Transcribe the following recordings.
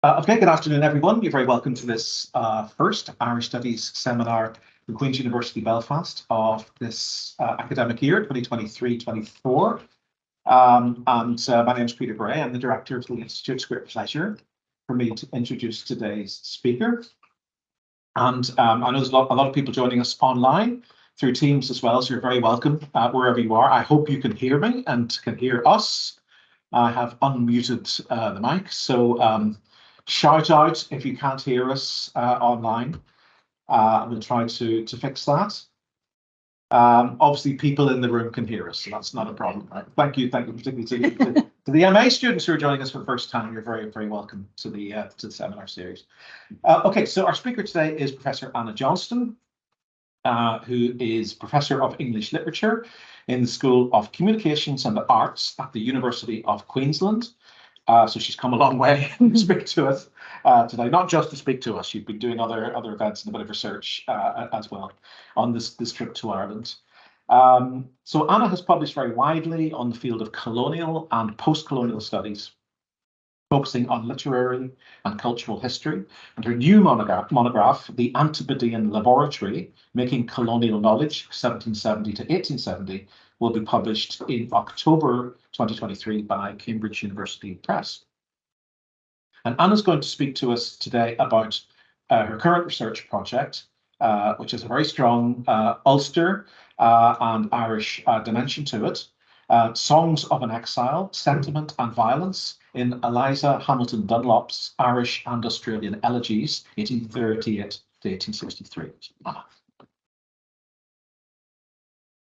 Okay, good afternoon, everyone. You're very welcome to this first Irish Studies seminar from Queen's University Belfast of this academic year, 2023-24. My name is Peter Bray. I'm the director of the Institute. It's a great pleasure for me to introduce today's speaker. And I know there's a lot of people joining us online through Teams as well, so you're very welcome wherever you are. I hope you can hear me and can hear us. I have unmuted the mic, so shout out if you can't hear us online. We'll try to fix that. Obviously, people in the room can hear us, so that's not a problem. Right? Thank you particularly to the MA students who are joining us for the first time. You're very welcome to the seminar series. Okay, so our speaker today is Professor Anna Johnston, who is Professor of English Literature in the School of Communications and the Arts at the University of Queensland. So she's come a long way to speak to us today, not just to speak to us. She's been doing other events and a bit of research as well on this trip to Ireland. So Anna has published very widely on the field of colonial and post-colonial studies, focusing on literary and cultural history. And her new monograph, The Antipodean Laboratory, Making Colonial Knowledge, 1770 to 1870, will be published in October 2023 by Cambridge University Press. And Anna's going to speak to us today about her current research project, which has a very strong Ulster and Irish dimension to it. Songs of an Exile, Sentiment and Violence in Eliza Hamilton Dunlop's Irish and Australian Elegies, 1838 to 1863. Anna.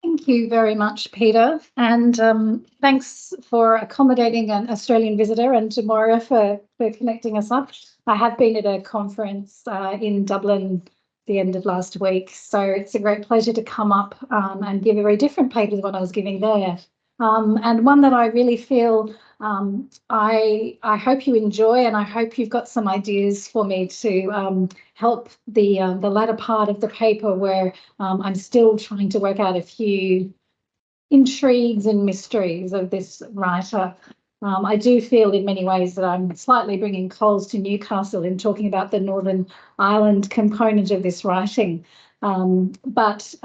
Thank you very much, Peter, and thanks for accommodating an Australian visitor and to Moira for connecting us up. I have been at a conference in Dublin the end of last week, so it's a great pleasure to come up and give a very different paper than what I was giving there, and one that I really feel I hope you enjoy, and I hope you've got some ideas for me to help the latter part of the paper, where I'm still trying to work out a few intrigues and mysteries of this writer. I do feel in many ways that I'm slightly bringing coals to Newcastle in talking about the Northern Ireland component of this writing, but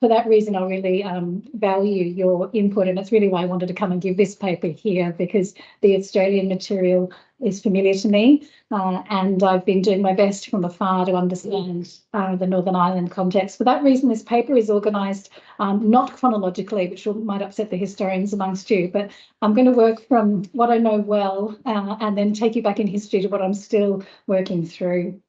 for that reason, I really value your input, and it's really why I wanted to come and give this paper here, because the Australian material is familiar to me, and I've been doing my best from afar to understand the Northern Ireland context. For that reason, this paper is organised not chronologically, which might upset the historians amongst you, but I'm going to work from what I know well and then take you back in history to what I'm still working through.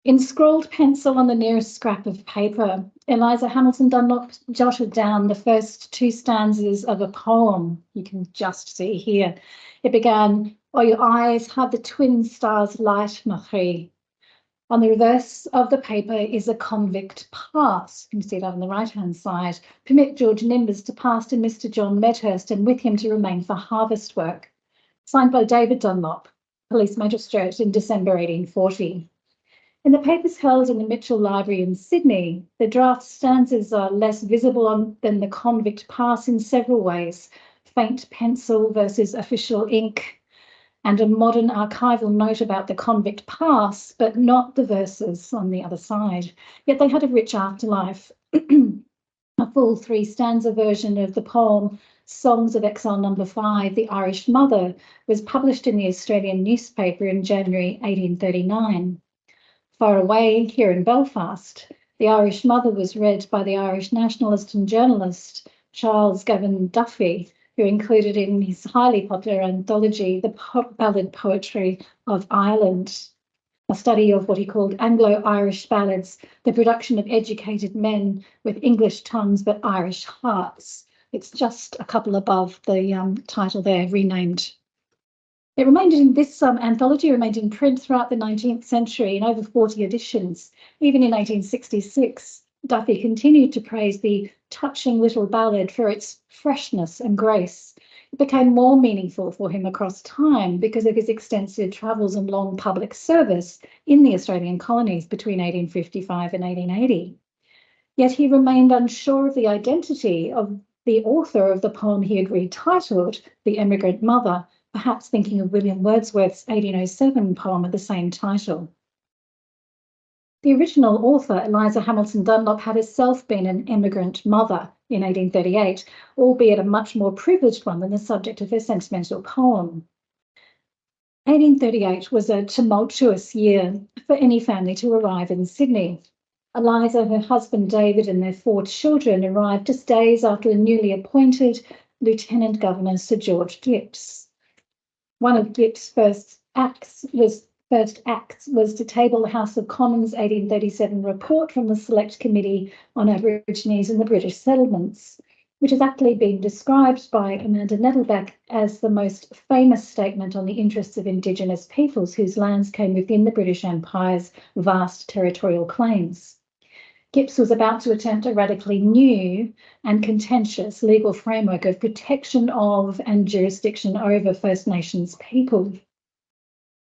In scrawled pencil on the nearest scrap of paper, Eliza Hamilton Dunlop jotted down the first two stanzas of a poem you can just see here. It began, "O your eyes have the twin stars light, Marie." On the reverse of the paper is a convict pass. You can see that on the right-hand side. "Permit George Nimbers to pass to Mr. John Medhurst and with him to remain for harvest work." Signed by David Dunlop, police magistrate in December 1840. In the papers held in the Mitchell Library in Sydney, the draft stanzas are less visible than the convict pass in several ways: faint pencil versus official ink, and a modern archival note about the convict pass, but not the verses on the other side. Yet they had a rich afterlife. A full three-stanza version of the poem Songs of Exile No. 5, The Irish Mother, was published in the Australian newspaper in January 1839. Far away, here in Belfast, The Irish Mother was read by the Irish nationalist and journalist Charles Gavin Duffy, who included in his highly popular anthology The Ballad Poetry of Ireland, a study of what he called Anglo-Irish ballads, the production of educated men with English tongues but Irish hearts. It's just a couple above the title there, renamed. It remained in this anthology remained in print throughout the 19th century in over 40 editions. Even in 1866, Duffy continued to praise the touching little ballad for its freshness and grace. It became more meaningful for him across time because of his extensive travels and long public service in the Australian colonies between 1855 and 1880. Yet he remained unsure of the identity of the author of the poem he had retitled The Emigrant Mother, perhaps thinking of William Wordsworth's 1807 poem of the same title. The original author, Eliza Hamilton Dunlop, had herself been an emigrant mother in 1838, albeit a much more privileged one than the subject of her sentimental poem. 1838 was a tumultuous year for any family to arrive in Sydney. Eliza, her husband David, and their 4 children arrived just days after the newly appointed Lieutenant Governor Sir George Gipps. One of Gipps' first acts was to table the House of Commons 1837 report from the Select Committee on Aborigines in the British Settlements, which has aptly been described by Amanda Nettleback as the most famous statement on the interests of Indigenous peoples whose lands came within the British Empire's vast territorial claims. Gipps was about to attempt a radically new and contentious legal framework of protection of and jurisdiction over First Nations people.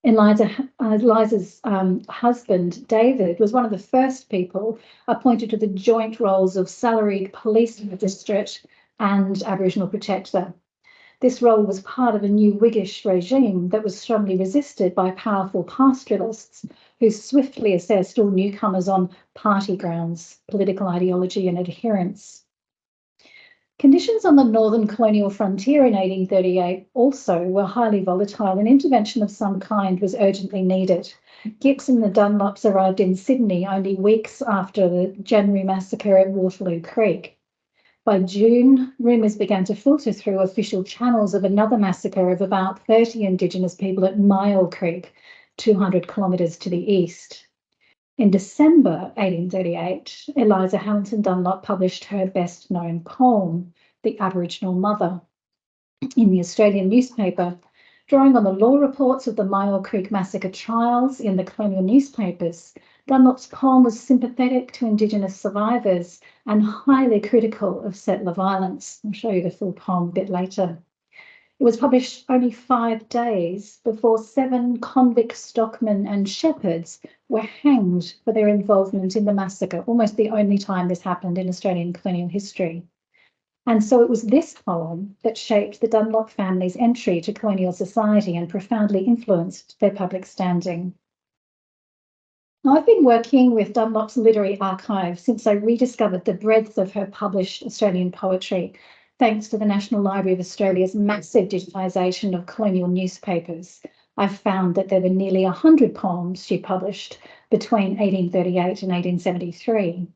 Eliza's husband, David, was one of the first people appointed to the joint roles of salaried police magistrate and Aboriginal protector. This role was part of a new Whiggish regime that was strongly resisted by powerful pastoralists who swiftly assessed all newcomers on party grounds, political ideology and adherence. Conditions on the northern colonial frontier in 1838 also were highly volatile, and intervention of some kind was urgently needed. Gipps and the Dunlops arrived in Sydney only weeks after the January massacre at Waterloo Creek. By June, rumours began to filter through official channels of another massacre of about 30 Indigenous people at Myall Creek, 200 kilometres to the east. In December 1838, Eliza Hamilton Dunlop published her best-known poem, The Aboriginal Mother, in the Australian newspaper. Drawing on the law reports of the Myall Creek Massacre trials in the colonial newspapers, Dunlop's poem was sympathetic to Indigenous survivors and highly critical of settler violence. I'll show you the full poem a bit later. It was published only 5 days before 7 convict stockmen and shepherds were hanged for their involvement in the massacre, almost the only time this happened in Australian colonial history. And so it was this poem that shaped the Dunlop family's entry to colonial society and profoundly influenced their public standing. Now, I've been working with Dunlop's literary archive since I rediscovered the breadth of her published Australian poetry, thanks to the National Library of Australia's massive digitisation of colonial newspapers. I've found that there were nearly 100 poems she published between 1838 and 1873.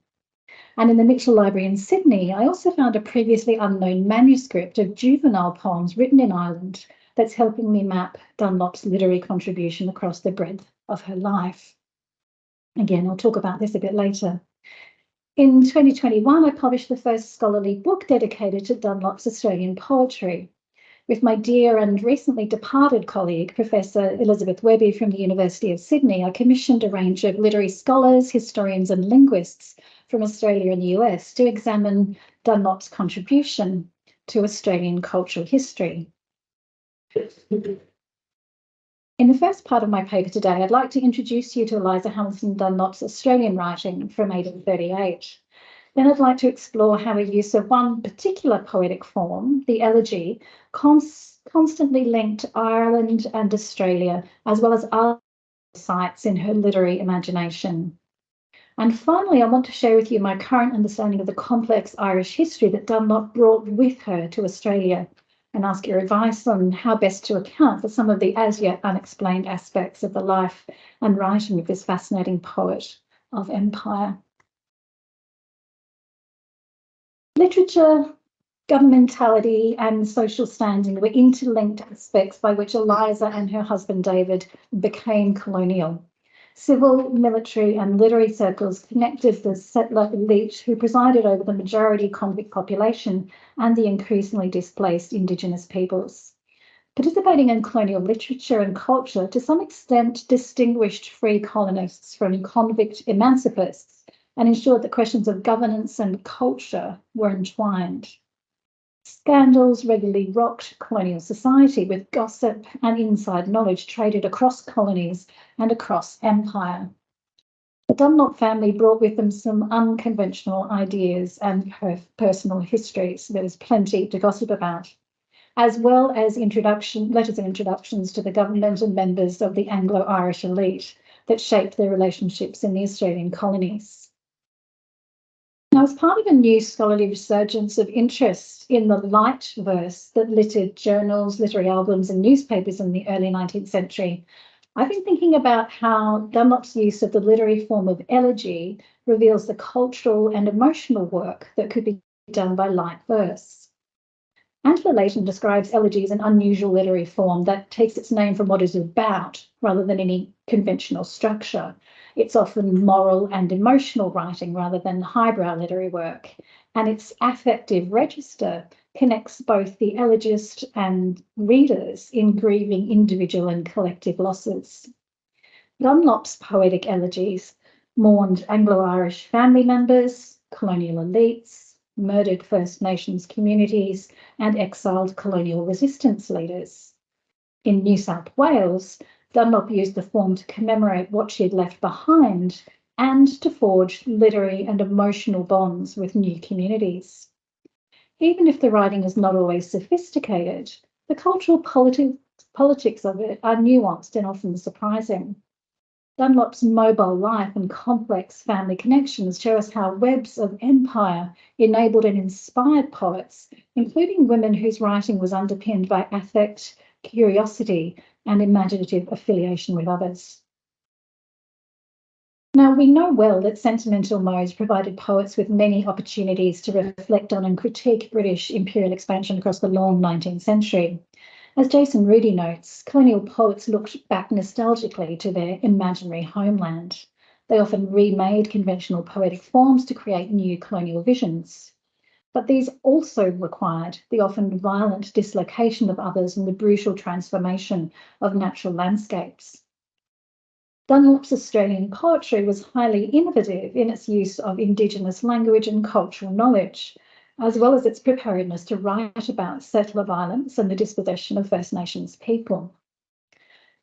And in the Mitchell Library in Sydney, I also found a previously unknown manuscript of juvenile poems written in Ireland that's helping me map Dunlop's literary contribution across the breadth of her life. Again, I'll talk about this a bit later. In 2021, I published the first scholarly book dedicated to Dunlop's Australian poetry. With my dear and recently departed colleague, Professor Elizabeth Webby from the University of Sydney, I commissioned a range of literary scholars, historians and linguists from Australia and the US to examine Dunlop's contribution to Australian cultural history. In the first part of my paper today, I'd like to introduce you to Eliza Hamilton Dunlop's Australian writing from 1838. Then I'd like to explore how a use of one particular poetic form, the elegy, constantly linked Ireland and Australia, as well as other sites in her literary imagination. And finally, I want to share with you my current understanding of the complex Irish history that Dunlop brought with her to Australia, and ask your advice on how best to account for some of the as yet unexplained aspects of the life and writing of this fascinating poet of empire. Literature, governmentality and social standing were interlinked aspects by which Eliza and her husband David became colonial. Civil, military and literary circles connected the settler elite who presided over the majority convict population and the increasingly displaced Indigenous peoples. Participating in colonial literature and culture to some extent distinguished free colonists from convict emancipists and ensured that questions of governance and culture were entwined. Scandals regularly rocked colonial society, with gossip and inside knowledge traded across colonies and across empire. The Dunlop family brought with them some unconventional ideas and personal histories. There was plenty to gossip about. as well as letters and introductions to the government and members of the Anglo-Irish elite that shaped their relationships in the Australian colonies. Now, as part of a new scholarly resurgence of interest in the light verse that littered journals, literary albums, and newspapers in the early 19th century, I've been thinking about how Dunlop's use of the literary form of elegy reveals the cultural and emotional work that could be done by light verse. Angela Layton describes elegy as an unusual literary form that takes its name from what it's about rather than any conventional structure. It's often moral and emotional writing rather than highbrow literary work, and its affective register connects both the elegist and readers in grieving individual and collective losses. Dunlop's poetic elegies mourned Anglo-Irish family members, colonial elites, murdered First Nations communities, and exiled colonial resistance leaders. In New South Wales, Dunlop used the form to commemorate what she had left behind and to forge literary and emotional bonds with new communities. Even if the writing is not always sophisticated, the cultural politics of it are nuanced and often surprising. Dunlop's mobile life and complex family connections show us how webs of empire enabled and inspired poets, including women whose writing was underpinned by affect, curiosity, and imaginative affiliation with others. Now, we know well that sentimental modes provided poets with many opportunities to reflect on and critique British imperial expansion across the long 19th century. As Jason Rudy notes, colonial poets looked back nostalgically to their imaginary homeland. They often remade conventional poetic forms to create new colonial visions. But these also required the often violent dislocation of others and the brutal transformation of natural landscapes. Dunlop's Australian poetry was highly innovative in its use of Indigenous language and cultural knowledge, as well as its preparedness to write about settler violence and the dispossession of First Nations people.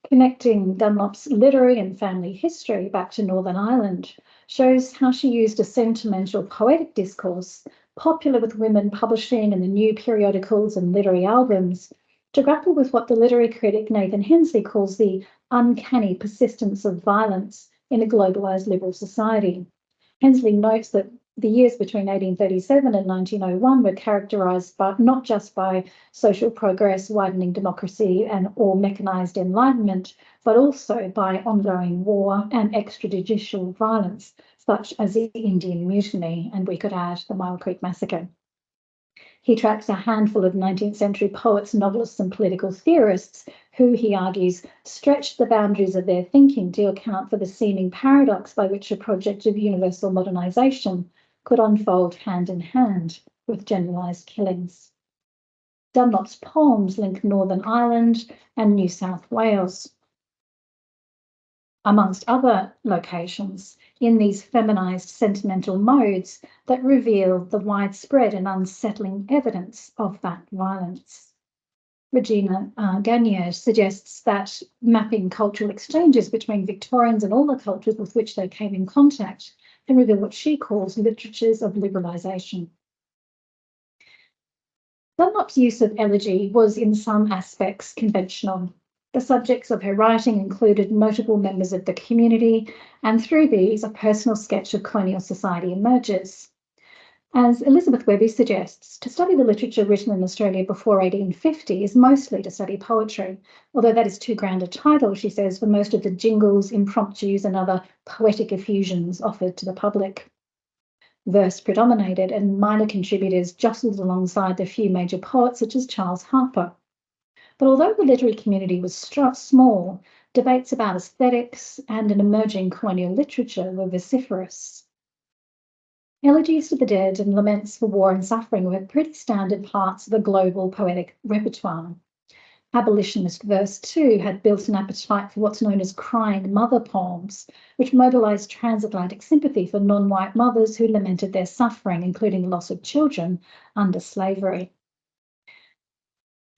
Connecting Dunlop's literary and family history back to Northern Ireland shows how she used a sentimental poetic discourse, popular with women publishing in the new periodicals and literary albums, to grapple with what the literary critic Nathan Hensley calls the uncanny persistence of violence in a globalized liberal society. Hensley notes that the years between 1837 and 1901 were characterised not just by social progress, widening democracy, and all mechanised enlightenment, but also by ongoing war and extrajudicial violence, such as the Indian Mutiny, and we could add the Myall Creek Massacre. He tracks a handful of 19th century poets, novelists, and political theorists who, he argues, stretched the boundaries of their thinking to account for the seeming paradox by which a project of universal modernisation could unfold hand in hand with generalised killings. Dunlop's poems link Northern Ireland and New South Wales, amongst other locations, in these feminised sentimental modes that reveal the widespread and unsettling evidence of that violence. Regina Gagne suggests that mapping cultural exchanges between Victorians and all the cultures with which they came in contact can reveal what she calls literatures of liberalisation. Dunlop's use of elegy was in some aspects conventional. The subjects of her writing included notable members of the community, and through these, a personal sketch of colonial society emerges. As Elizabeth Webby suggests, to study the literature written in Australia before 1850 is mostly to study poetry, although that is too grand a title, she says, for most of the jingles, impromptus, and other poetic effusions offered to the public. Verse predominated, and minor contributors jostled alongside the few major poets such as Charles Harper. But although the literary community was small, debates about aesthetics and an emerging colonial literature were vociferous. Elegies to the dead and laments for war and suffering were pretty standard parts of the global poetic repertoire. Abolitionist verse, too, had built an appetite for what's known as crying mother poems, which mobilised transatlantic sympathy for non-white mothers who lamented their suffering, including the loss of children under slavery.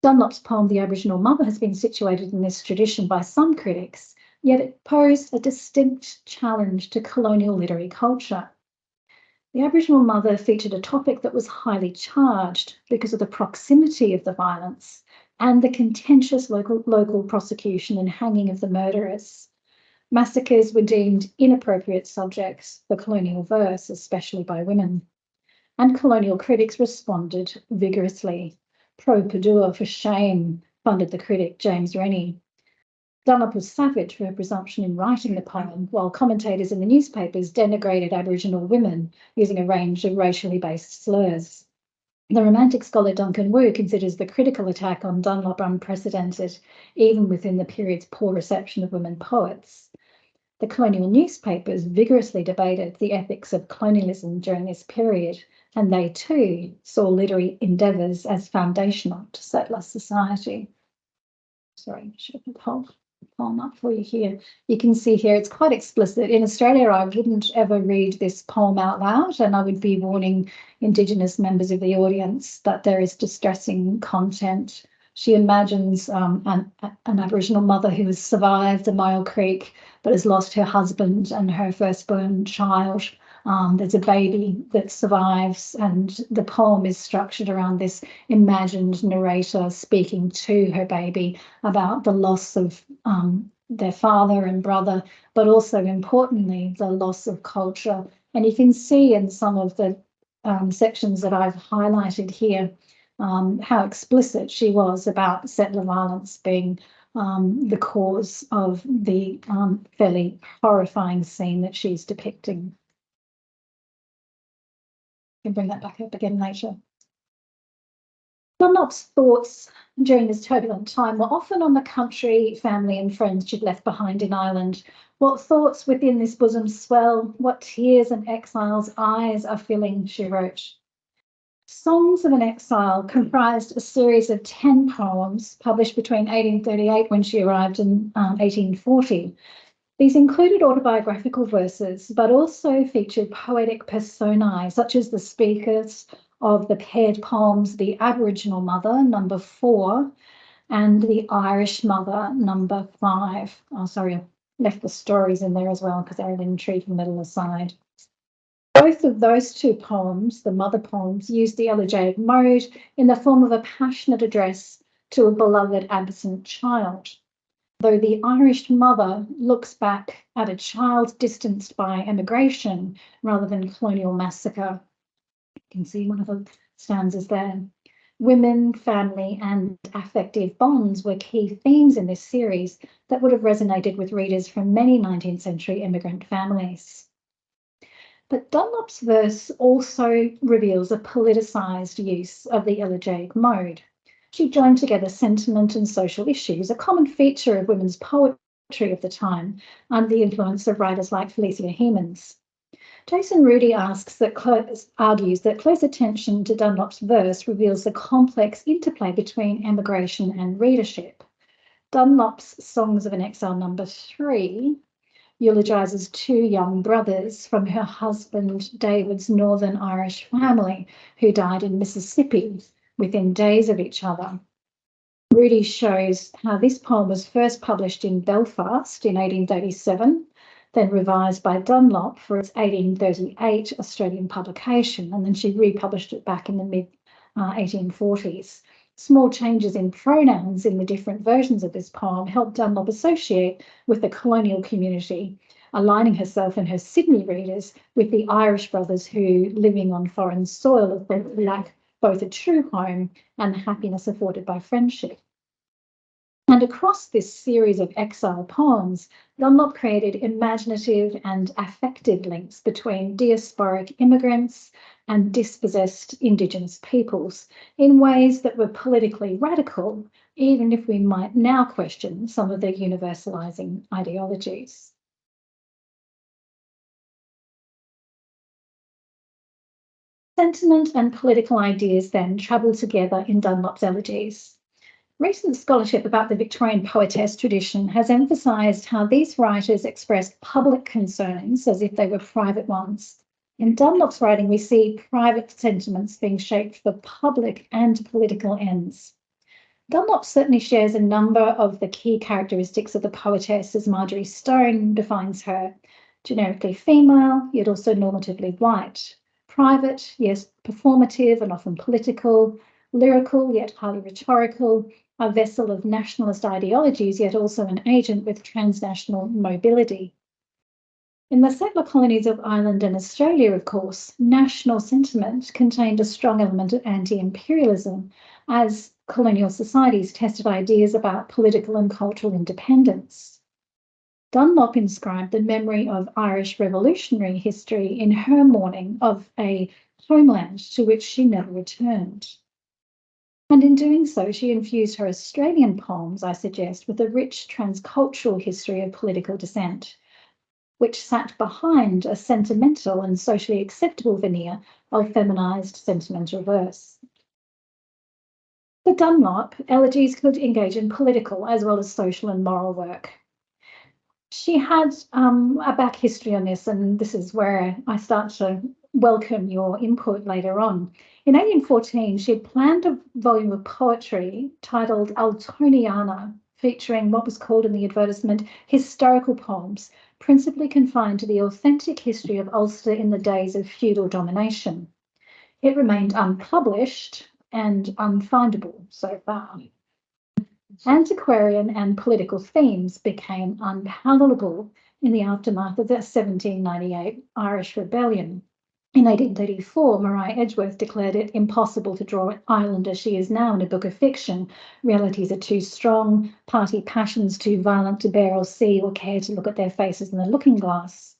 Dunlop's poem, The Aboriginal Mother, has been situated in this tradition by some critics, yet it posed a distinct challenge to colonial literary culture. The Aboriginal Mother featured a topic that was highly charged because of the proximity of the violence and the contentious local prosecution and hanging of the murderers. Massacres were deemed inappropriate subjects for colonial verse, especially by women. And colonial critics responded vigorously. Pro Perdua for shame funded the critic James Rennie. Dunlop was savage for her presumption in writing the poem, while commentators in the newspapers denigrated Aboriginal women using a range of racially based slurs. The Romantic scholar Duncan Wu considers the critical attack on Dunlop unprecedented, even within the period's poor reception of women poets. The colonial newspapers vigorously debated the ethics of colonialism during this period, and they too saw literary endeavours as foundational to settler society. Sorry, I should have put the poem up for you here. You can see here it's quite explicit. In Australia, I wouldn't ever read this poem out loud, and I would be warning Indigenous members of the audience that there is distressing content. She imagines an Aboriginal mother who has survived the Myall Creek but has lost her husband and her firstborn child. There's a baby that survives, and the poem is structured around this imagined narrator speaking to her baby about the loss of their father and brother, but also importantly, the loss of culture. And you can see in some of the sections that I've highlighted here how explicit she was about settler violence being the cause of the fairly horrifying scene that she's depicting. I can bring that back up again later. Dunlop's thoughts during this turbulent time were often on the country, family and friends she'd left behind in Ireland. What thoughts within this bosom swell, what tears an exile's eyes are filling, she wrote. Songs of an Exile comprised a series of 10 poems published between 1838 when she arrived and 1840. These included autobiographical verses, but also featured poetic personae, such as the speakers of the paired poems, The Aboriginal Mother, number 4, and The Irish Mother, number 5. Oh, sorry, I left the stories in there as well because they're an intriguing little aside. Both of those two poems, the mother poems, used the elegiac mode in the form of a passionate address to a beloved absent child. Though the Irish Mother looks back at a child distanced by emigration rather than colonial massacre. You can see one of the stanzas there. Women, family, and affective bonds were key themes in this series that would have resonated with readers from many 19th century immigrant families. But Dunlop's verse also reveals a politicised use of the elegiac mode. She joined together sentiment and social issues, a common feature of women's poetry of the time, under the influence of writers like Felicia Hemans. Jason Rudy argues that close attention to Dunlop's verse reveals the complex interplay between emigration and readership. Dunlop's Songs of an Exile number 3 eulogises 2 young brothers from her husband David's Northern Irish family who died in Mississippi within days of each other. Rudy shows how this poem was first published in Belfast in 1837, then revised by Dunlop for its 1838 Australian publication, and then she republished it back in the mid-1840s. Small changes in pronouns in the different versions of this poem helped Dunlop associate with the colonial community, aligning herself and her Sydney readers with the Irish brothers who, living on foreign soil, lack both a true home and the happiness afforded by friendship. And across this series of exile poems, Dunlop created imaginative and affective links between diasporic immigrants and dispossessed Indigenous peoples in ways that were politically radical, even if we might now question some of their universalising ideologies. Sentiment and political ideas then travel together in Dunlop's Elegies. Recent scholarship about the Victorian poetess tradition has emphasised how these writers expressed public concerns as if they were private ones. In Dunlop's writing, we see private sentiments being shaped for public and political ends. Dunlop certainly shares a number of the key characteristics of the poetess as Marjorie Stone defines her: generically female, yet also normatively white, private, yes, performative and often political, lyrical yet highly rhetorical, a vessel of nationalist ideologies, yet also an agent with transnational mobility. In the settler colonies of Ireland and Australia, of course, national sentiment contained a strong element of anti-imperialism as colonial societies tested ideas about political and cultural independence. Dunlop inscribed the memory of Irish revolutionary history in her mourning of a homeland to which she never returned. And in doing so, she infused her Australian poems, I suggest, with a rich transcultural history of political dissent, which sat behind a sentimental and socially acceptable veneer of feminised sentimental verse. For Dunlop, Elegies could engage in political as well as social and moral work. She had a back history on this, and this is where I start to welcome your input later on. In 1814, she had planned a volume of poetry titled Altoniana, featuring what was called in the advertisement historical poems, principally confined to the authentic history of Ulster in the days of feudal domination. It remained unpublished and unfindable so far. Antiquarian and political themes became unpalatable in the aftermath of the 1798 Irish Rebellion. In 1834, Maria Edgeworth declared it impossible to draw Ireland as she is now in a book of fiction. Realities are too strong, party passions too violent to bear or see or care to look at their faces in the looking glass.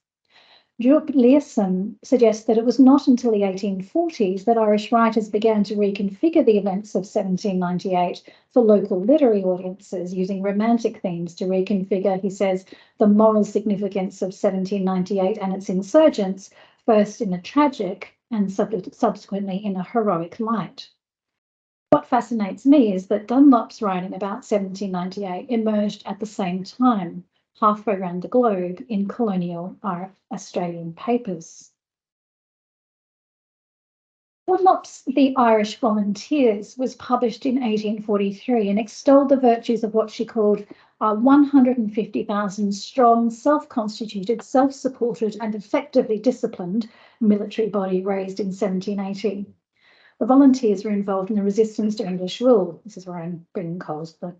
Drup Learson suggests that it was not until the 1840s that Irish writers began to reconfigure the events of 1798 for local literary audiences, using romantic themes to reconfigure, he says, the moral significance of 1798 and its insurgents, first in a tragic and subsequently in a heroic light. What fascinates me is that Dunlop's writing about 1798 emerged at the same time, halfway around the globe, in colonial Australian papers. Dunlop's The Irish Volunteers was published in 1843 and extolled the virtues of what she called a 150,000 strong, self-constituted, self-supported and effectively disciplined military body raised in 1780. The volunteers were involved in the resistance to English rule. This is where I'm bringing coals to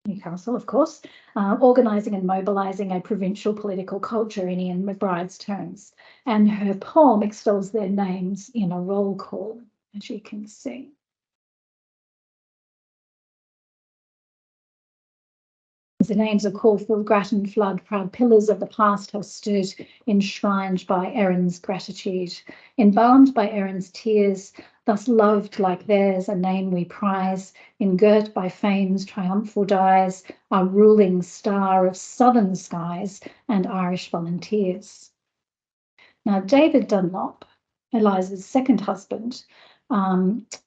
Newcastle, of course, organising and mobilising a provincial political culture in Ian McBride's terms. And her poem extols their names in a roll call, as you can see. The names of Caulfield, Grattan, Flood, proud pillars of the past have stood, enshrined by Erin's gratitude, embalmed by Erin's tears, thus loved like theirs, a name we prize, engirt by fame's triumphal dyes, our ruling star of southern skies and Irish volunteers. Now, David Dunlop, Eliza's second husband,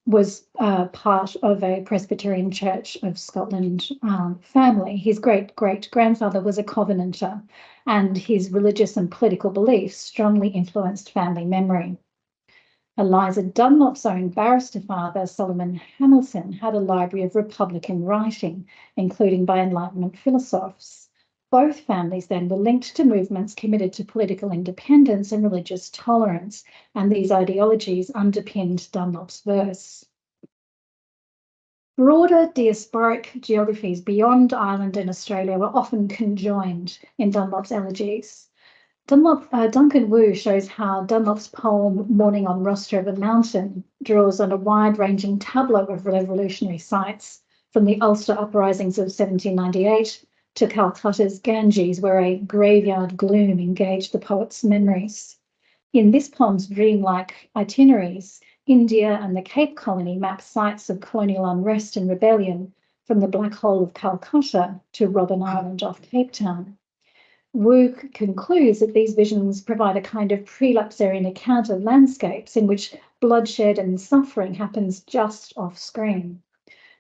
was part of a Presbyterian Church of Scotland family. His great-great-grandfather was a Covenanter, and his religious and political beliefs strongly influenced family memory. Eliza Dunlop's own barrister father, Solomon Hamilton, had a library of Republican writing, including by Enlightenment philosophers. Both families then were linked to movements committed to political independence and religious tolerance, and these ideologies underpinned Dunlop's verse. Broader diasporic geographies beyond Ireland and Australia were often conjoined in Dunlop's elegies. Duncan Wu shows how Dunlop's poem Morning on Roster of a Mountain draws on a wide-ranging tableau of revolutionary sites, from the Ulster uprisings of 1798 to Calcutta's Ganges, where a graveyard gloom engaged the poet's memories. In this poem's dreamlike itineraries, India and the Cape Colony map sites of colonial unrest and rebellion, from the Black Hole of Calcutta to Robben Island off Cape Town. Wu concludes that these visions provide a kind of prelapsarian account of landscapes in which bloodshed and suffering happens just off screen.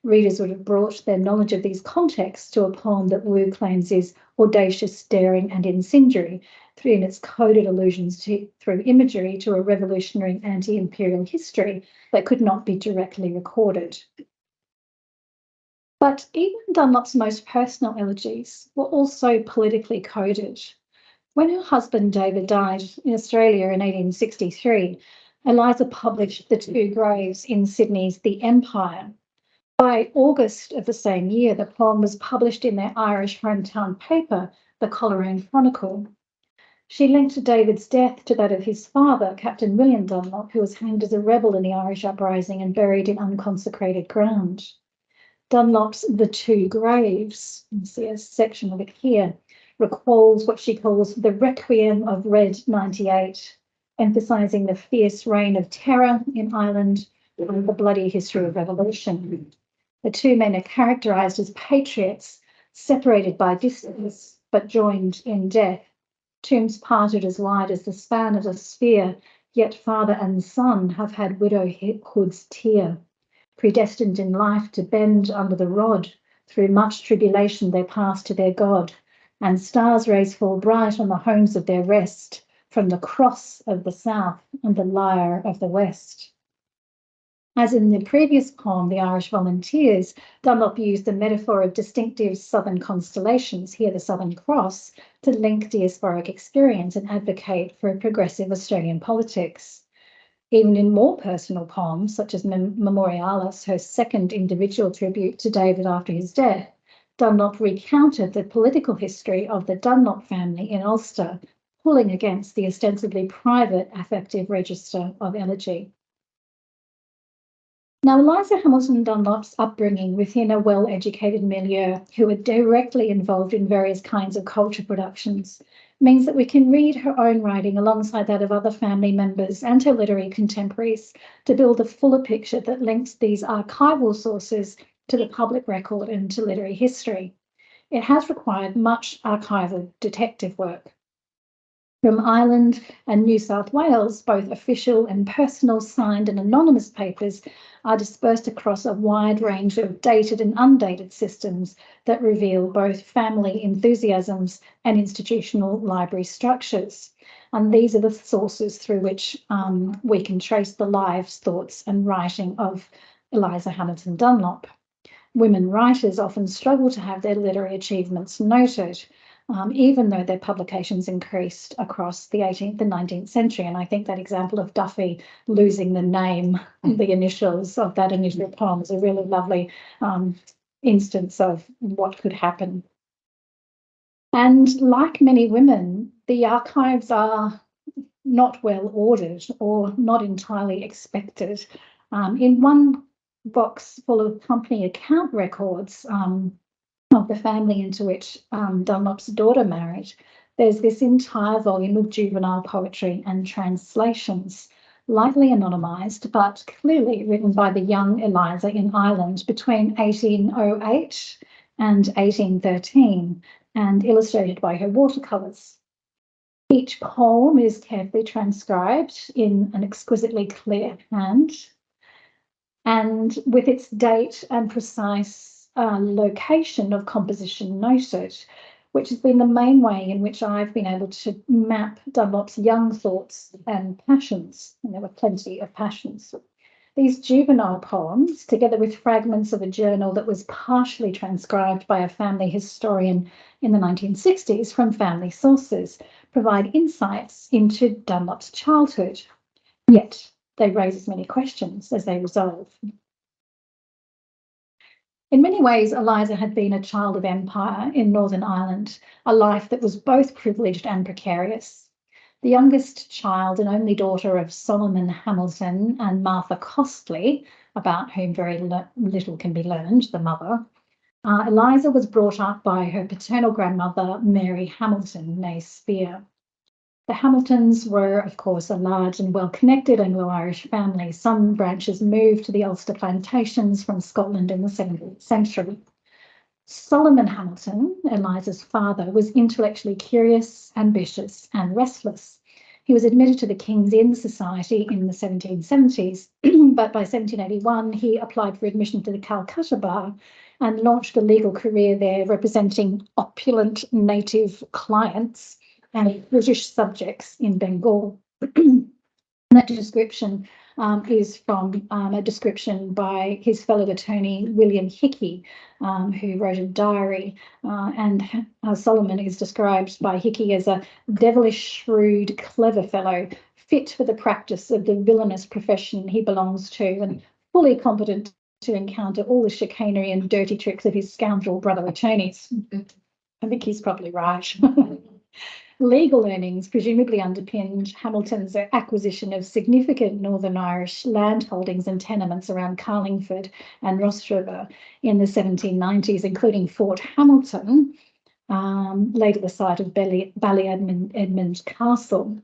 Readers would have brought their knowledge of these contexts to a poem that Wu claims is audacious, daring, and incendiary, in its coded allusions through imagery to a revolutionary anti-imperial history that could not be directly recorded. But even Dunlop's most personal elegies were also politically coded. When her husband David died in Australia in 1863, Eliza published The Two Graves in Sydney's The Empire. By August of the same year, the poem was published in their Irish hometown paper, the Coleraine Chronicle. She linked David's death to that of his father, Captain William Dunlop, who was hanged as a rebel in the Irish uprising and buried in unconsecrated ground. Dunlop's The Two Graves, you see a section of it here, recalls what she calls the Requiem of Red 98, emphasising the fierce reign of terror in Ireland and the bloody history of revolution. The two men are characterised as patriots, separated by distance, but joined in death. Tombs parted as wide as the span of a sphere, yet father and son have had widowhood's tear. Predestined in life to bend under the rod, through much tribulation they pass to their God, and stars' rays fall bright on the homes of their rest, from the cross of the south and the lyre of the west. As in the previous poem, The Irish Volunteers, Dunlop used the metaphor of distinctive southern constellations, here the Southern Cross, to link diasporic experience and advocate for a progressive Australian politics. Even in more personal poems, such as Memorialis, her second individual tribute to David after his death, Dunlop recounted the political history of the Dunlop family in Ulster, pulling against the ostensibly private affective register of elegy. Now, Eliza Hamilton Dunlop's upbringing within a well-educated milieu who are directly involved in various kinds of culture productions means that we can read her own writing alongside that of other family members and her literary contemporaries to build a fuller picture that links these archival sources to the public record and to literary history. It has required much archival detective work. From Ireland and New South Wales, both official and personal signed and anonymous papers are dispersed across a wide range of dated and undated systems that reveal both family enthusiasms and institutional library structures. And these are the sources through which we can trace the lives, thoughts and writing of Eliza Hamilton Dunlop. Women writers often struggle to have their literary achievements noted, even though their publications increased across the 18th and 19th century. And I think that example of Duffy losing the name, the initials of that initial poem is a really lovely instance of what could happen. And like many women, the archives are not well ordered or not entirely expected. In one box full of company account records, of the family into which Dunlop's daughter married, there's this entire volume of juvenile poetry and translations, lightly anonymised, but clearly written by the young Eliza in Ireland between 1808 and 1813, and illustrated by her watercolours. Each poem is carefully transcribed in an exquisitely clear hand, and with its date and precise location of composition noted, which has been the main way in which I've been able to map Dunlop's young thoughts and passions, and there were plenty of passions. These juvenile poems, together with fragments of a journal that was partially transcribed by a family historian in the 1960s from family sources, provide insights into Dunlop's childhood, yet they raise as many questions as they resolve. In many ways, Eliza had been a child of empire in Northern Ireland, a life that was both privileged and precarious. The youngest child and only daughter of Solomon Hamilton and Martha Costley, about whom very little can be learned, the mother, Eliza was brought up by her paternal grandmother, Mary Hamilton, née Spear. The Hamiltons were, of course, a large and well-connected Anglo-Irish family. Some branches moved to the Ulster plantations from Scotland in the 17th century. Solomon Hamilton, Eliza's father, was intellectually curious, ambitious, and restless. He was admitted to the King's Inn Society in the 1770s, but by 1781 he applied for admission to the Calcutta Bar and launched a legal career there, representing opulent native clients and British subjects in Bengal. That description is from a description by his fellow attorney, William Hickey, who wrote a diary. And Solomon is described by Hickey as a devilish, shrewd, clever fellow, fit for the practice of the villainous profession he belongs to, and fully competent to encounter all the chicanery and dirty tricks of his scoundrel brother attorneys. I think he's probably right. Legal earnings presumably underpinned Hamilton's acquisition of significant Northern Irish landholdings and tenements around Carlingford and Ross River in the 1790s, including Fort Hamilton, later the site of Ballydmond Castle.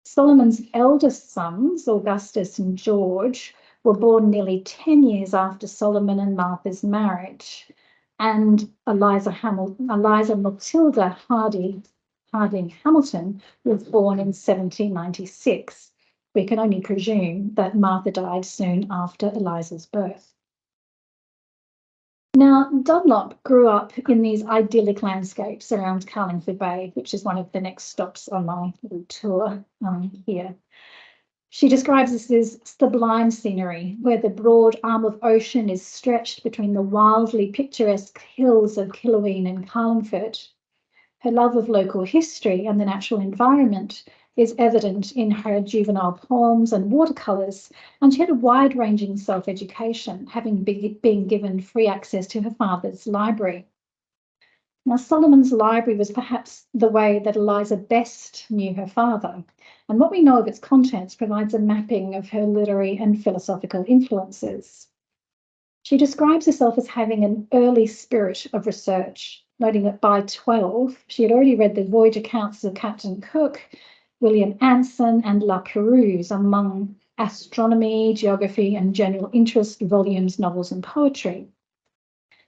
Solomon's eldest sons, Augustus and George, were born nearly 10 years after Solomon and Martha's marriage, and Eliza Matilda Harding Hamilton was born in 1796. We can only presume that Martha died soon after Eliza's birth. Now, Dunlop grew up in these idyllic landscapes around Carlingford Bay, which is one of the next stops on my little tour here. She describes this as sublime scenery, where the broad arm of ocean is stretched between the wildly picturesque hills of Coleraine and Carlingford. Her love of local history and the natural environment is evident in her juvenile poems and watercolours, and she had a wide-ranging self-education, having been given free access to her father's library. Now, Solomon's library was perhaps the way that Eliza best knew her father, and what we know of its contents provides a mapping of her literary and philosophical influences. She describes herself as having an early spirit of research, noting that by 12, she had already read the voyage accounts of Captain Cook, William Anson, and La Perouse, among astronomy, geography, and general interest volumes, novels, and poetry.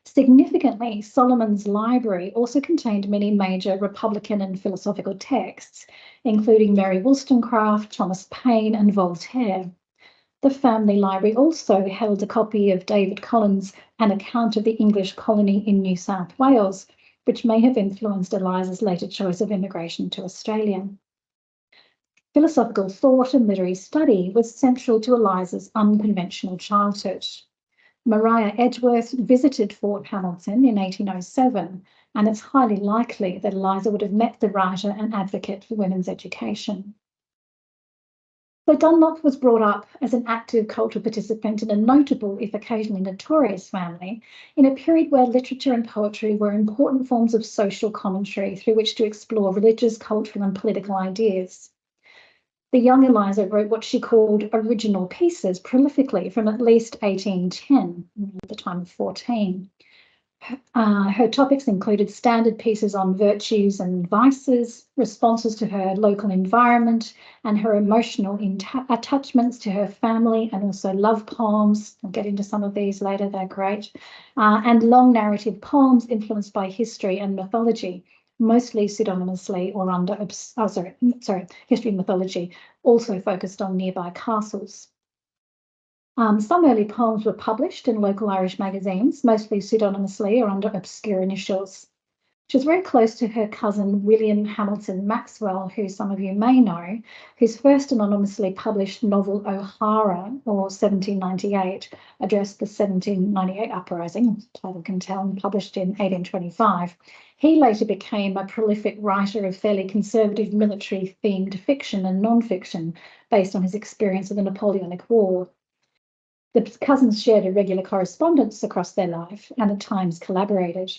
Significantly, Solomon's library also contained many major Republican and philosophical texts, including Mary Wollstonecraft, Thomas Paine, and Voltaire. The family library also held a copy of David Collins' An Account of the English Colony in New South Wales, which may have influenced Eliza's later choice of immigration to Australia. Philosophical thought and literary study was central to Eliza's unconventional childhood. Maria Edgeworth visited Fort Hamilton in 1807, and it's highly likely that Eliza would have met the writer and advocate for women's education. So Dunlop was brought up as an active cultural participant in a notable, if occasionally notorious, family in a period where literature and poetry were important forms of social commentary through which to explore religious, cultural, and political ideas. The young Eliza wrote what she called original pieces prolifically from at least 1810, at the time of 14. Her topics included standard pieces on virtues and vices, responses to her local environment, and her emotional attachments to her family, and also love poems. I'll get into some of these later, they're great. And long narrative poems influenced by history and mythology, mostly pseudonymously or under, history and mythology, also focused on nearby castles. Some early poems were published in local Irish magazines, mostly pseudonymously or under obscure initials. She was very close to her cousin William Hamilton Maxwell, who some of you may know, whose first anonymously published novel O'Hara, or 1798, addressed the 1798 uprising, title can tell, and published in 1825. He later became a prolific writer of fairly conservative military-themed fiction and non-fiction based on his experience of the Napoleonic War. The cousins shared a regular correspondence across their life and at times collaborated.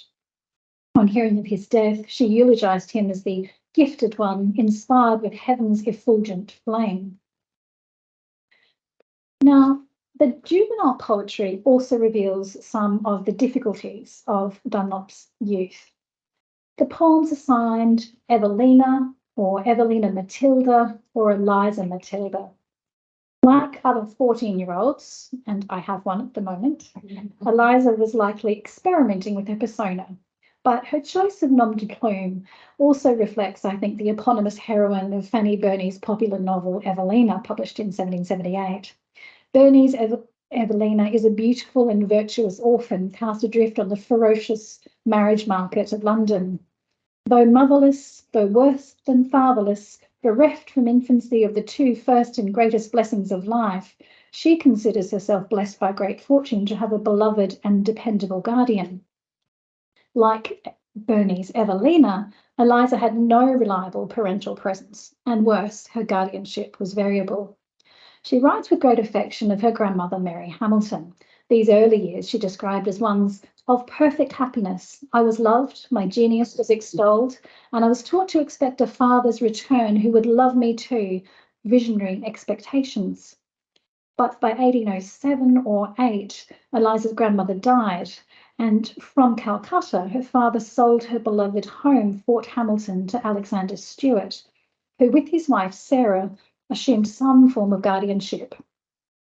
On hearing of his death, she eulogised him as the gifted one, inspired with heaven's effulgent flame. Now, the juvenile poetry also reveals some of the difficulties of Dunlop's youth. The poems assigned Evelina or Evelina Matilda or Eliza Matilda. Like other 14-year-olds, and I have one at the moment, Eliza was likely experimenting with her persona, but her choice of nom de plume also reflects, I think, the eponymous heroine of Fanny Burney's popular novel Evelina, published in 1778. Burney's Evelina is a beautiful and virtuous orphan cast adrift on the ferocious marriage market of London. Though motherless, though worse than fatherless, bereft from infancy of the two first and greatest blessings of life, she considers herself blessed by great fortune to have a beloved and dependable guardian. Like Bernie's Evelina, Eliza had no reliable parental presence, and worse, her guardianship was variable. She writes with great affection of her grandmother, Mary Hamilton. These early years she described as ones of perfect happiness. I was loved, my genius was extolled, and I was taught to expect a father's return who would love me too, visionary expectations. But by 1807 or 8, Eliza's grandmother died, and from Calcutta, her father sold her beloved home, Fort Hamilton, to Alexander Stewart, who with his wife Sarah assumed some form of guardianship.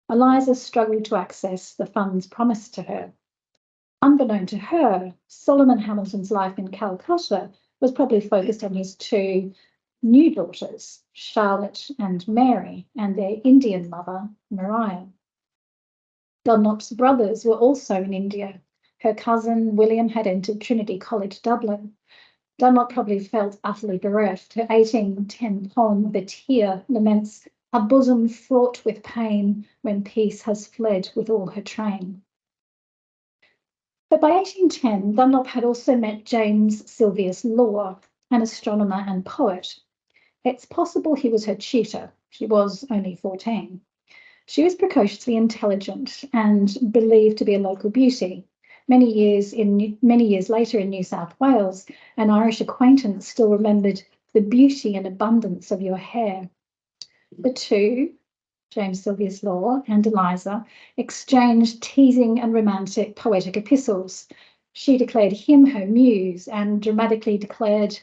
Eliza struggled to access the funds promised to her. Unbeknown to her, Solomon Hamilton's life in Calcutta was probably focused on his two new daughters, Charlotte and Mary, and their Indian mother, Maria. Dunlop's brothers were also in India. Her cousin William had entered Trinity College, Dublin. Dunlop probably felt utterly bereft. Her 1810 poem, The Tear, laments a bosom fraught with pain when peace has fled with all her train. But by 1810, Dunlop had also met James Sylvius Law, an astronomer and poet. It's possible he was her tutor. She was only 14. She was precociously intelligent and believed to be a local beauty. Many years later in New South Wales, an Irish acquaintance still remembered the beauty and abundance of your hair. The two, James Sylvius Law and Eliza, exchanged teasing and romantic poetic epistles. She declared him her muse and dramatically declared,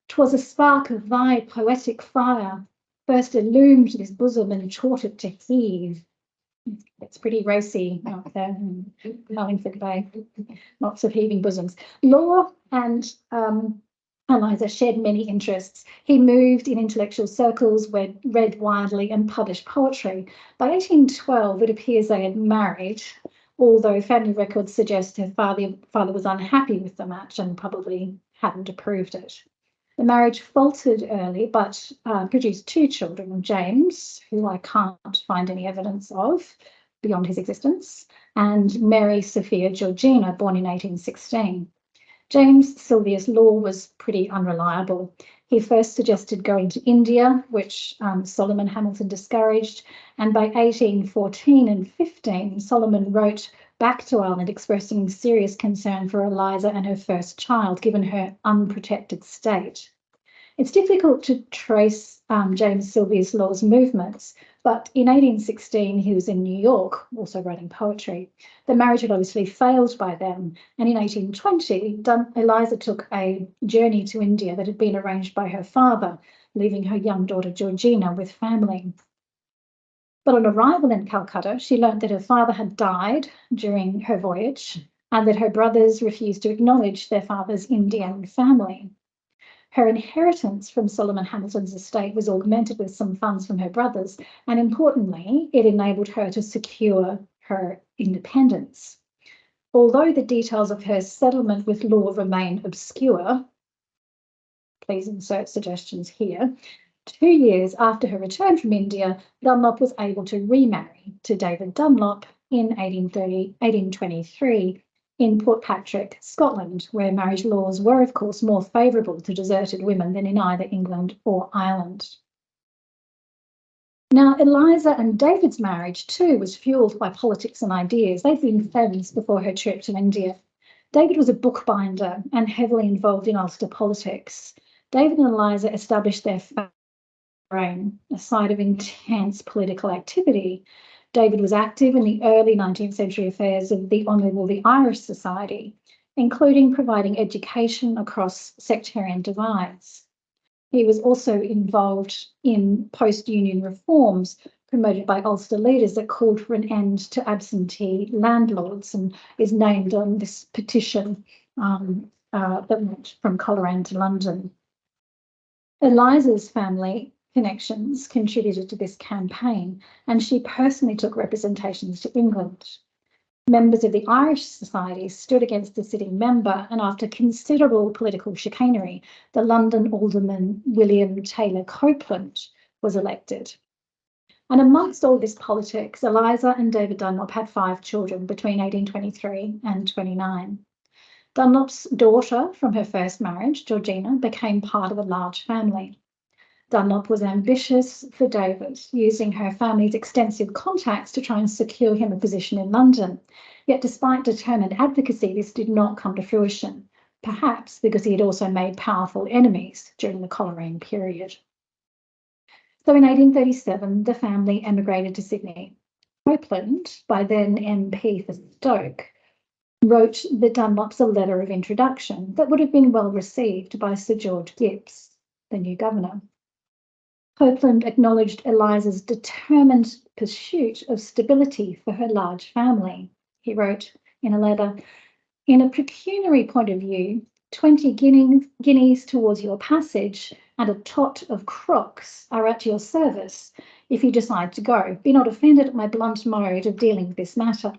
"'Twas a spark of thy poetic fire, first illumed this bosom and taught it to heave." It's pretty racy out there in Carlingford Bay, lots of heaving bosoms. Law and Eliza shared many interests. He moved in intellectual circles, read widely and published poetry. By 1812, it appears they had married, although family records suggest her father was unhappy with the match and probably hadn't approved it. The marriage faltered early, but produced two children, James, who I can't find any evidence of beyond his existence, and Mary Sophia Georgina, born in 1816. James Sylvius Law was pretty unreliable. He first suggested going to India, which Solomon Hamilton discouraged, and by 1814 and 15, Solomon wrote back to Ireland expressing serious concern for Eliza and her first child, given her unprotected state. It's difficult to trace James Sylvius Law's movements, but in 1816 he was in New York, also writing poetry. The marriage had obviously failed by then, and in 1820, Eliza took a journey to India that had been arranged by her father, leaving her young daughter Georgina with family. But on arrival in Calcutta, she learnt that her father had died during her voyage and that her brothers refused to acknowledge their father's Indian family. Her inheritance from Solomon Hamilton's estate was augmented with some funds from her brothers, and importantly, it enabled her to secure her independence. Although the details of her settlement with Law remain obscure, please insert suggestions here, 2 years after her return from India, Dunlop was able to remarry to David Dunlop in 1823 in Port Patrick, Scotland, where marriage laws were, of course, more favourable to deserted women than in either England or Ireland. Now, Eliza and David's marriage, too, was fuelled by politics and ideas. They'd been friends before her trip to India. David was a bookbinder and heavily involved in Ulster politics. David and Eliza established their Coleraine, a site of intense political activity. David was active in the early 19th century affairs of the Honourable the Irish Society, including providing education across sectarian divides. He was also involved in post-union reforms promoted by Ulster leaders that called for an end to absentee landlords, and is named on this petition that went from Coleraine to London. Eliza's family connections contributed to this campaign, and she personally took representations to England. Members of the Irish Society stood against the sitting member, and after considerable political chicanery, the London alderman William Taylor Copeland was elected. And amongst all this politics, Eliza and David Dunlop had 5 children between 1823 and 29. Dunlop's daughter from her first marriage, Georgina, became part of a large family. Dunlop was ambitious for David, using her family's extensive contacts to try and secure him a position in London. Yet despite determined advocacy, this did not come to fruition, perhaps because he had also made powerful enemies during the Coleraine period. So in 1837, the family emigrated to Sydney. Copeland, by then MP for Stoke, wrote the Dunlops a letter of introduction that would have been well received by Sir George Gipps, the new governor. Copeland acknowledged Eliza's determined pursuit of stability for her large family. He wrote in a letter, "In a pecuniary point of view, 20 guineas towards your passage and a tot of crocks are at your service if you decide to go. Be not offended at my blunt mode of dealing with this matter."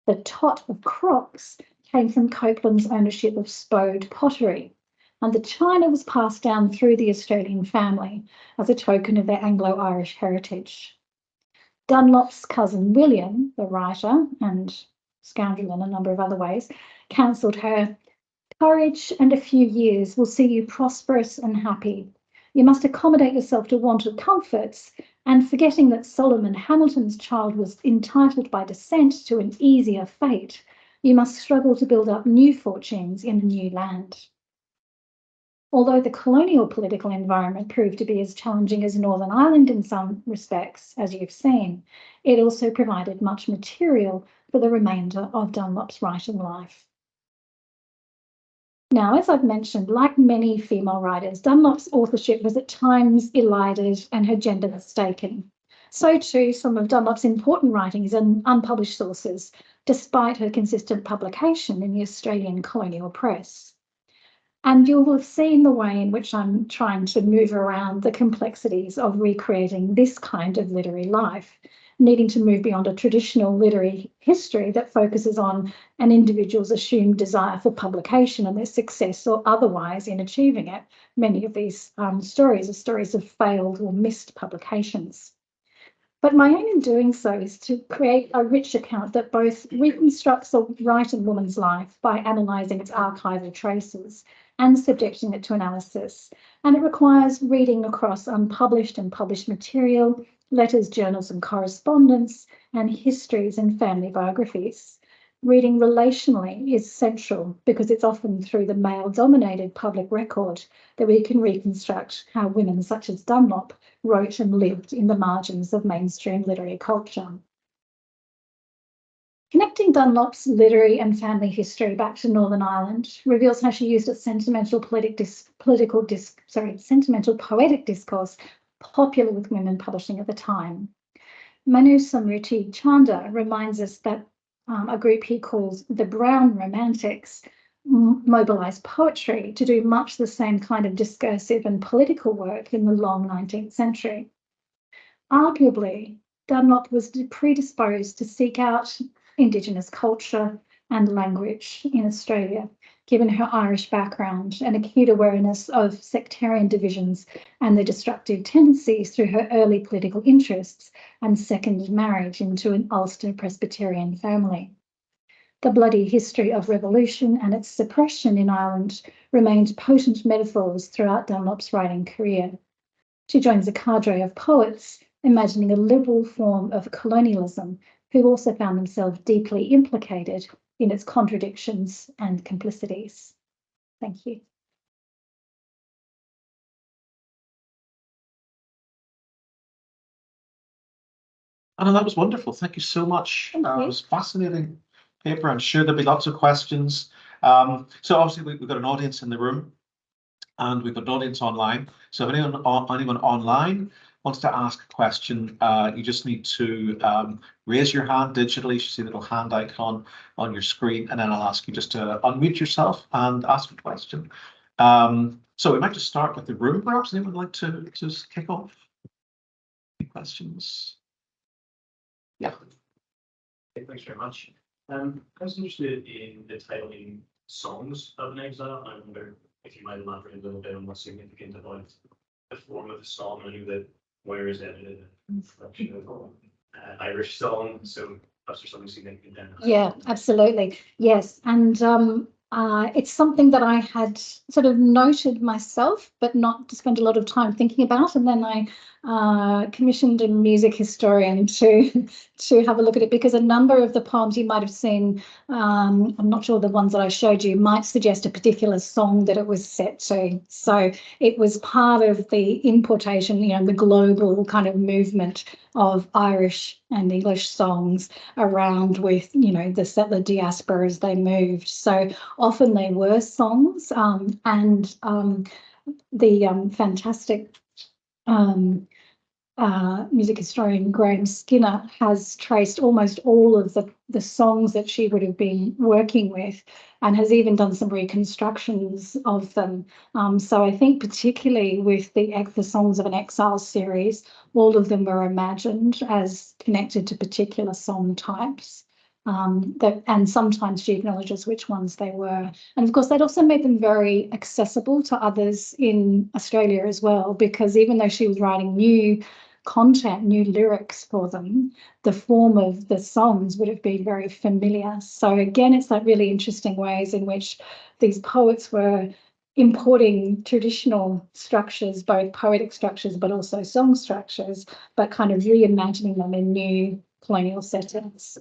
The tot of crocks came from Copeland's ownership of Spode pottery, and the china was passed down through the Australian family as a token of their Anglo-Irish heritage. Dunlop's cousin William, the writer and scoundrel in a number of other ways, counselled her, "Courage and a few years will see you prosperous and happy. You must accommodate yourself to want of comforts, and forgetting that Solomon Hamilton's child was entitled by descent to an easier fate, you must struggle to build up new fortunes in a new land." Although the colonial political environment proved to be as challenging as Northern Ireland in some respects, as you've seen, it also provided much material for the remainder of Dunlop's writing life. Now, as I've mentioned, like many female writers, Dunlop's authorship was at times elided and her gender mistaken. So too, some of Dunlop's important writings and unpublished sources, despite her consistent publication in the Australian colonial press. And you will have seen the way in which I'm trying to move around the complexities of recreating this kind of literary life, needing to move beyond a traditional literary history that focuses on an individual's assumed desire for publication and their success or otherwise in achieving it. Many of these stories are stories of failed or missed publications. But my aim in doing so is to create a rich account that both reconstructs a writing woman's life by analysing its archival traces and subjecting it to analysis. And it requires reading across unpublished and published material, letters, journals and correspondence, and histories and family biographies. Reading relationally is central because it's often through the male-dominated public record that we can reconstruct how women such as Dunlop wrote and lived in the margins of mainstream literary culture. Connecting Dunlop's literary and family history back to Northern Ireland reveals how she used a sentimental poetic discourse popular with women publishing at the time. Manu Samruti Chanda reminds us that a group he calls the Brown Romantics mobilised poetry to do much the same kind of discursive and political work in the long 19th century. Arguably, Dunlop was predisposed to seek out Indigenous culture and language in Australia, given her Irish background and acute awareness of sectarian divisions and the destructive tendencies through her early political interests and second marriage into an Ulster Presbyterian family. The bloody history of revolution and its suppression in Ireland remained potent metaphors throughout Dunlop's writing career. She joins a cadre of poets imagining a liberal form of colonialism who also found themselves deeply implicated in its contradictions and complicities. Thank you. Anna, that was wonderful. Thank you so much. It was fascinating paper. I'm sure there'll be lots of questions. So obviously we've got an audience in the room and we've got an audience online. So if anyone online wants to ask a question, you just need to raise your hand digitally. You should see the little hand icon on your screen, and then I'll ask you just to unmute yourself and ask a question. So we might just start with the room. Perhaps anyone would like to just kick off? Any questions? Yeah. Thanks very much. I was interested in the titling songs of an exile. I wonder if you might elaborate a little bit on what's significant about the form of the song. I knew that where is edited a reflection of Irish song, so perhaps there's something significant there. Yeah, absolutely. Yes, and it's something that I had sort of noted myself, but not to spend a lot of time thinking about. And then I commissioned a music historian to have a look at it, because a number of the poems you might have seen, I'm not sure the ones that I showed you, might suggest a particular song that it was set to. So it was part of the importation, the global kind of movement of Irish and English songs around with, the settler diaspora as they moved. So often they were songs, and the fantastic music historian Graham Skinner has traced almost all of the songs that she would have been working with, and has even done some reconstructions of them. So I think particularly with the Songs of an Exile series, all of them were imagined as connected to particular song types. And sometimes she acknowledges which ones they were. And of course, that also made them very accessible to others in Australia as well, because even though she was writing new content, new lyrics for them, the form of the songs would have been very familiar. So again, it's like really interesting ways in which these poets were importing traditional structures, both poetic structures, but also song structures, but kind of reimagining them in new colonial settings.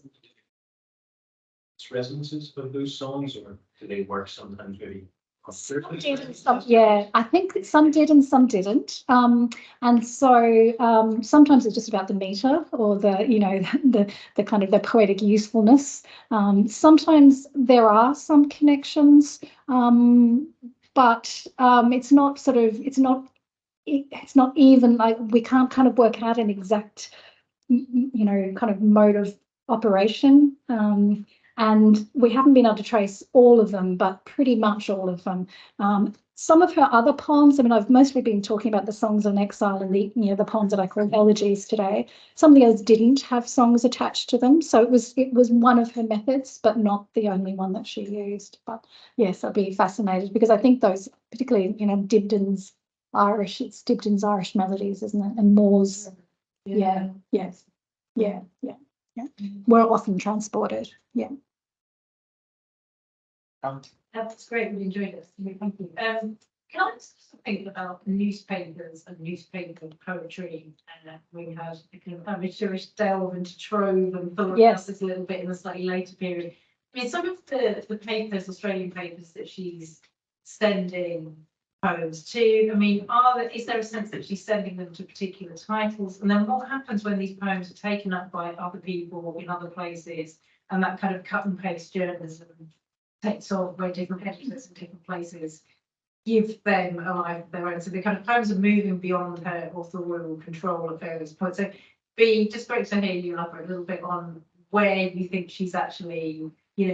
Resonances of those songs, or do they work sometimes maybe? Some did and some, yeah, I think that some did and some didn't. And so sometimes it's just about the meter or the kind of the poetic usefulness. Sometimes there are some connections, but it's not sort of, it's not even like we can't kind of work out an exact, kind of mode of operation. And we haven't been able to trace all of them, but pretty much all of them. Some of her other poems, I mean, I've mostly been talking about the Songs of Exile and the poems that I call Elegies today. Some of the others didn't have songs attached to them. So it was one of her methods, but not the only one that she used. But yes, I'd be fascinated, because I think those, particularly, Dibdin's Irish, it's Dibdin's Irish melodies, isn't it? And Moore's, yeah, were often transported, yeah. That's great. We enjoyed it. Thank you. Can I ask something about newspapers and newspaper poetry? We had a kind of amateurish delve into Trove and Philip a little bit in a slightly later period. I mean, some of the papers, Australian papers that she's sending poems to, I mean, is there a sense that she's sending them to particular titles? And then what happens when these poems are taken up by other people in other places, and that kind of cut and paste journalism takes off, where different editors in different places give them a life of their own? So the kind of poems are moving beyond her authorial control of various points. So just great to hear you elaborate a little bit on where you think she's actually,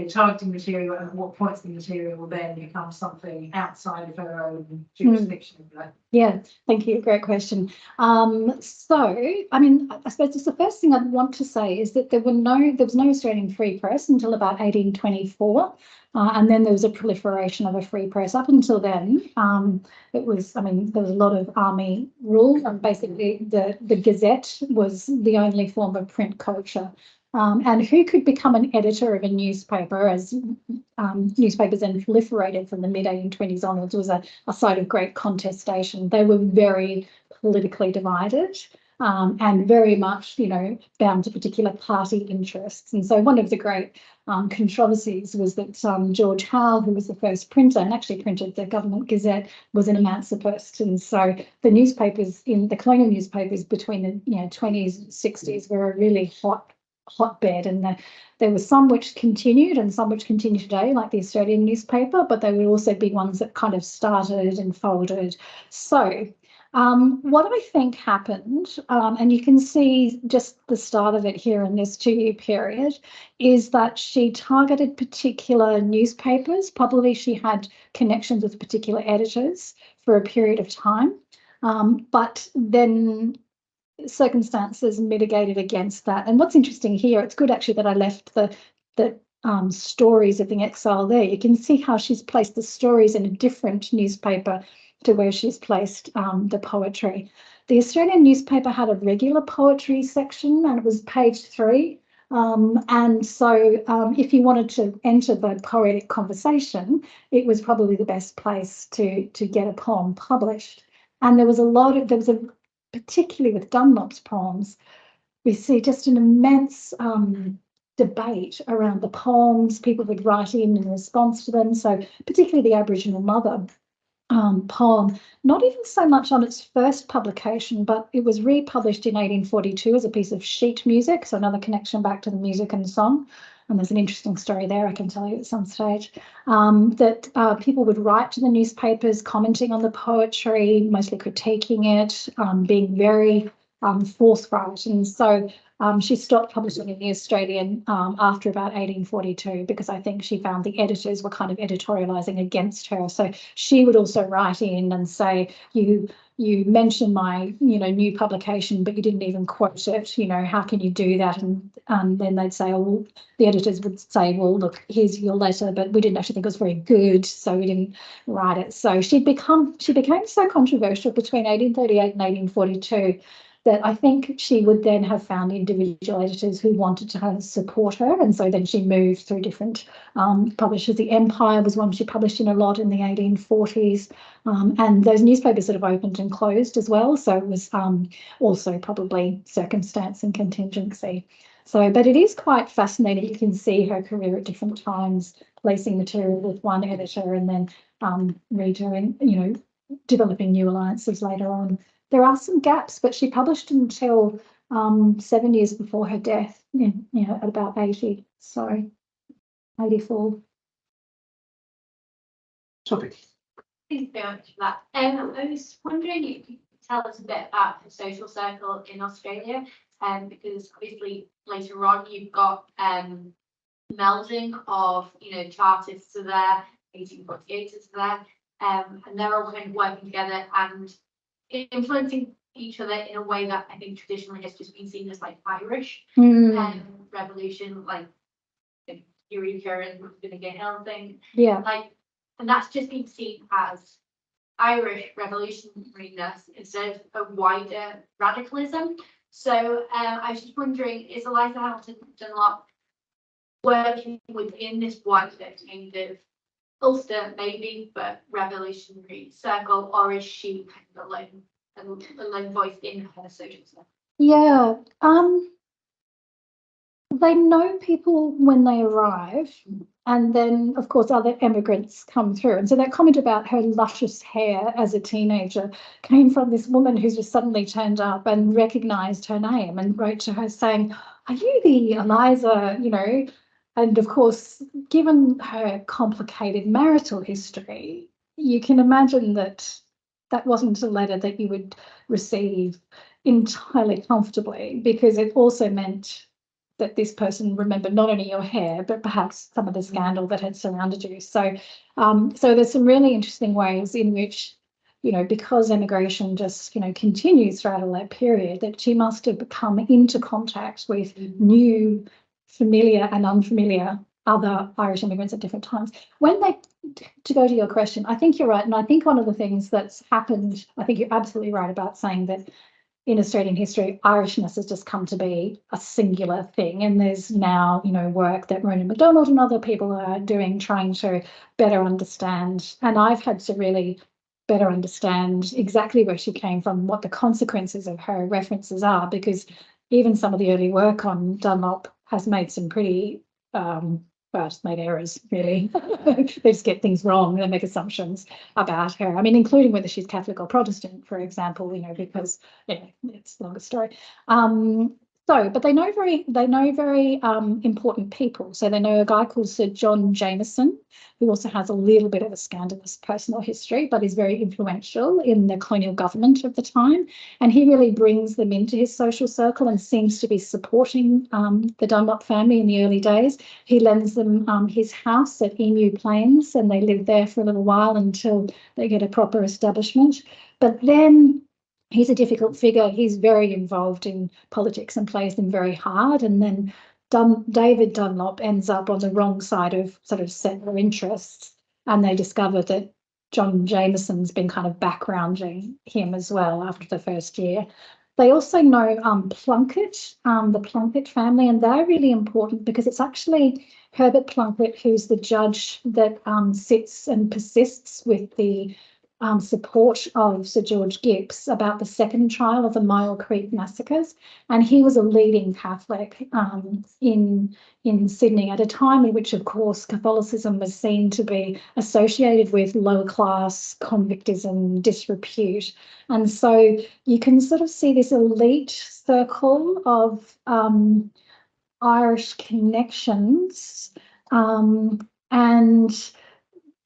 targeting material, and at what points the material will then become something outside of her own jurisdiction. Yeah, thank you. Great question. So, I mean, I suppose just the first thing I'd want to say is that there was no Australian free press until about 1824. And then there was a proliferation of a free press. Up until then, there was a lot of army rule, and basically the Gazette was the only form of print culture. And who could become an editor of a newspaper, as newspapers then proliferated from the mid-1820s onwards, was a site of great contestation. They were very politically divided, and very much, bound to particular party interests. And so one of the great controversies was that George Howe, who was the first printer and actually printed the Government Gazette, was an emancipist. And so the newspapers, in the colonial newspapers between the 20s and 60s, were a really hotbed, and there were some which continued and some which continue today, like the Australian newspaper, but there would also be ones that kind of started and folded. So what I think happened, and you can see just the start of it here in this 2-year period, is that she targeted particular newspapers. Probably she had connections with particular editors for a period of time, but then circumstances mitigated against that. And what's interesting here, it's good actually that I left the stories of the Exile there. You can see how she's placed the stories in a different newspaper to where she's placed the poetry. The Australian newspaper had a regular poetry section, and it was page 3. And so if you wanted to enter the poetic conversation, it was probably the best place to get a poem published. And there was particularly with Dunlop's poems, we see just an immense debate around the poems. People would write in response to them. So particularly the Aboriginal Mother poem, not even so much on its first publication, but it was republished in 1842 as a piece of sheet music. So another connection back to the music and song. And there's an interesting story there I can tell you at some stage, that people would write to the newspapers commenting on the poetry, mostly critiquing it, being very forthright. And so she stopped publishing in the Australian after about 1842 because I think she found the editors were kind of editorializing against her. So she would also write in and say, you mentioned my, new publication, but you didn't even quote it. How can you do that? And then they'd say, oh, well, the editors would say, well, look, here's your letter, but we didn't actually think it was very good, so we didn't write it. So she became so controversial between 1838 and 1842 that I think she would then have found individual editors who wanted to support her. And so then she moved through different publishers. The Empire was one she published in a lot in the 1840s. And those newspapers sort of opened and closed as well. So it was also probably circumstance and contingency. So, but it is quite fascinating. You can see her career at different times, placing material with one editor and then redoing, developing new alliances later on. There are some gaps, but she published until 7 years before her death, at about 80, so 84. Sophie. Thank you very much for that. I was wondering if you could tell us a bit about her social circle in Australia, because obviously later on you've got melding of, Chartists are there, 1848ers are there, and they're all kind of working together and influencing each other in a way that I think traditionally has just been seen as like Irish revolution, like the Eureka and Vinegar Hill thing. Yeah. And that's just been seen as Irish revolutionariness instead of a wider radicalism. So I was just wondering, is Eliza Hamilton Dunlop working within this wider kind of Ulster maybe, but revolutionary circle, or is she kind of a lone voice in her social circle? Yeah, they know people when they arrive, and then of course other immigrants come through. And so that comment about her luscious hair as a teenager came from this woman who's just suddenly turned up and recognized her name and wrote to her saying, "Are you the Eliza?" And of course, given her complicated marital history, you can imagine that wasn't a letter that you would receive entirely comfortably, because it also meant that this person remembered not only your hair, but perhaps some of the scandal that had surrounded you. So, so there's some really interesting ways in which, because immigration just, continues throughout all that period, that she must have come into contact with new, familiar and unfamiliar other Irish immigrants at different times. To go to your question, I think you're right. And I think one of the things that's happened, I think you're absolutely right about saying that in Australian history, Irishness has just come to be a singular thing. And there's now, work that Ronan MacDonald and other people are doing, trying to better understand. And I've had to really better understand exactly where she came from, what the consequences of her references are, because even some of the early work on Dunlop has made some pretty, just made errors, really. They just get things wrong. They make assumptions about her. I mean, including whether she's Catholic or Protestant, for example, because, it's a longer story. But they know very important people. So they know a guy called Sir John Jameson, who also has a little bit of a scandalous personal history, but is very influential in the colonial government of the time. And he really brings them into his social circle and seems to be supporting the Dunlop family in the early days. He lends them his house at Emu Plains, and they live there for a little while until they get a proper establishment. But then he's a difficult figure. He's very involved in politics and plays them very hard. And then David Dunlop ends up on the wrong side of sort of settler interests. And they discover that John Jameson's been kind of backgrounding him as well after the first year. They also know Plunkett, the Plunkett family, and they're really important because it's actually Herbert Plunkett who's the judge that sits and persists with the support of Sir George Gipps about the second trial of the Myall Creek massacres, and he was a leading Catholic in Sydney at a time in which, of course, Catholicism was seen to be associated with lower class convictism, disrepute, and so you can sort of see this elite circle of Irish connections, and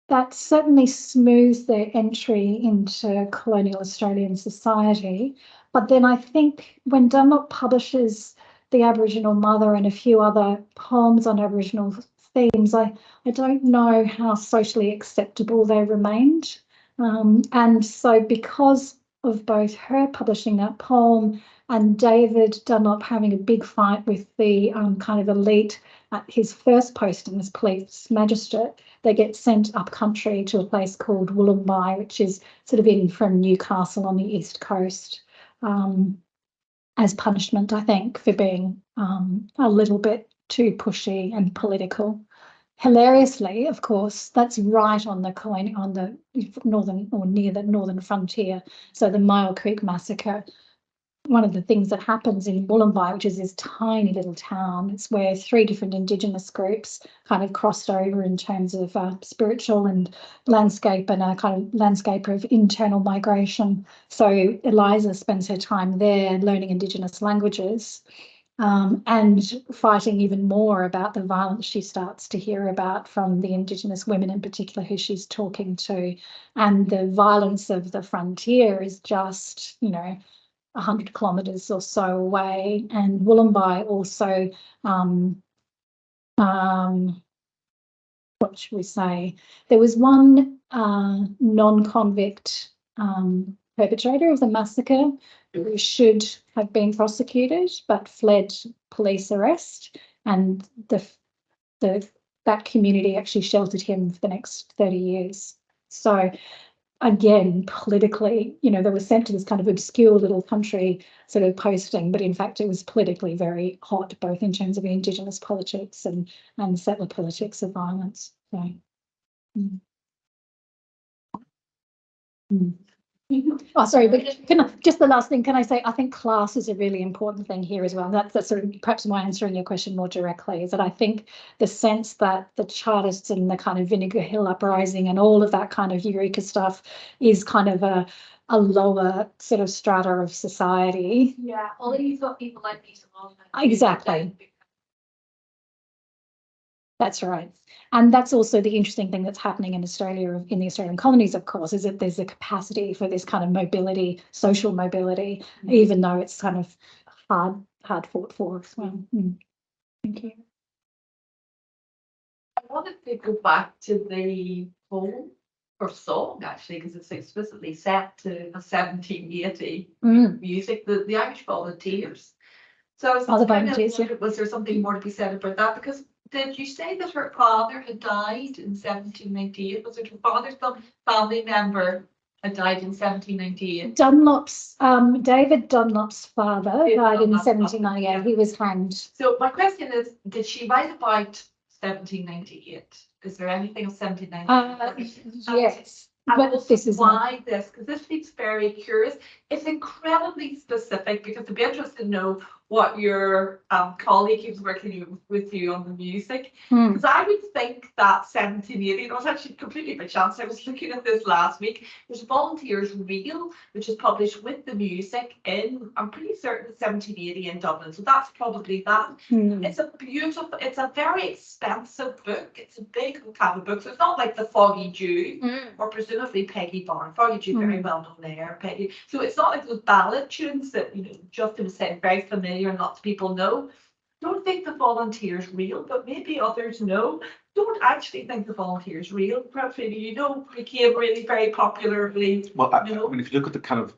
that certainly smooths their entry into colonial Australian society. But then I think when Dunlop publishes The Aboriginal Mother and a few other poems on Aboriginal themes, I don't know how socially acceptable they remained. And so because of both her publishing that poem and David Dunlop having a big fight with the kind of elite at his first posting as police magistrate, they get sent up country to a place called Wollongby, which is sort of in from Newcastle on the east coast, as punishment, I think, for being a little bit too pushy and political. Hilariously, of course, that's right on the northern or near the northern frontier. So the Myall Creek Massacre, one of the things that happens in Wollongby, which is this tiny little town, it's where 3 different Indigenous groups kind of crossed over in terms of spiritual and landscape, and a kind of landscape of internal migration. So Eliza spends her time there learning Indigenous languages, and fighting even more about the violence she starts to hear about from the Indigenous women in particular who she's talking to. And the violence of the frontier is just, 100 kilometres or so away. And Wollongby also, what should we say? There was one non-convict perpetrator of the massacre who should have been prosecuted but fled police arrest, and that community actually sheltered him for the next 30 years. So again, politically, they were sent to this kind of obscure little country sort of posting, but in fact it was politically very hot, both in terms of Indigenous politics and settler politics of violence. So, Oh, sorry, but just the last thing, can I say, I think class is a really important thing here as well. That's sort of perhaps my answering your question more directly, is that I think the sense that the Chartists and the kind of Vinegar Hill uprising and all of that kind of Eureka stuff is kind of a lower sort of strata of society. Yeah, although you've got people like Peter Long. Exactly. That's right. And that's also the interesting thing that's happening in Australia, in the Australian colonies, of course, is that there's a capacity for this kind of mobility, social mobility, even though it's kind of hard fought for as well. Thank you. I wanted to go back to the poem or song, actually, because it's explicitly set to a 1780 music, the Irish Volunteers. So I was was there something more to be said about that? Because did you say that her father had died in 1798? Was it her father's family member had died in 1798? David Dunlop's father died in 1798. He was hanged. So my question is, did she write about 1798? Is there anything of 1798? Yes. But this is why this, because this seems very curious. It's incredibly specific, because it'd be interesting to know what your colleague who's working with you on the music, because I would think that 1780, it was actually completely by chance, I was looking at this last week, there's Volunteers Reel, which is published with the music in, I'm pretty certain, 1780 in Dublin, so that's probably that. It's a beautiful, it's a very expensive book, it's a big kind of book, so it's not like the Foggy Dew, or presumably Peggy Barn. Foggy Dew, very well known there, Peggy. So it's not like those ballad tunes that, Justin was saying, very familiar and lots of people know. Don't think the Volunteers Reel, but maybe others know. Don't actually think the Volunteers Reel. Perhaps maybe became really very popularly. Well, I mean, if you look at the kind of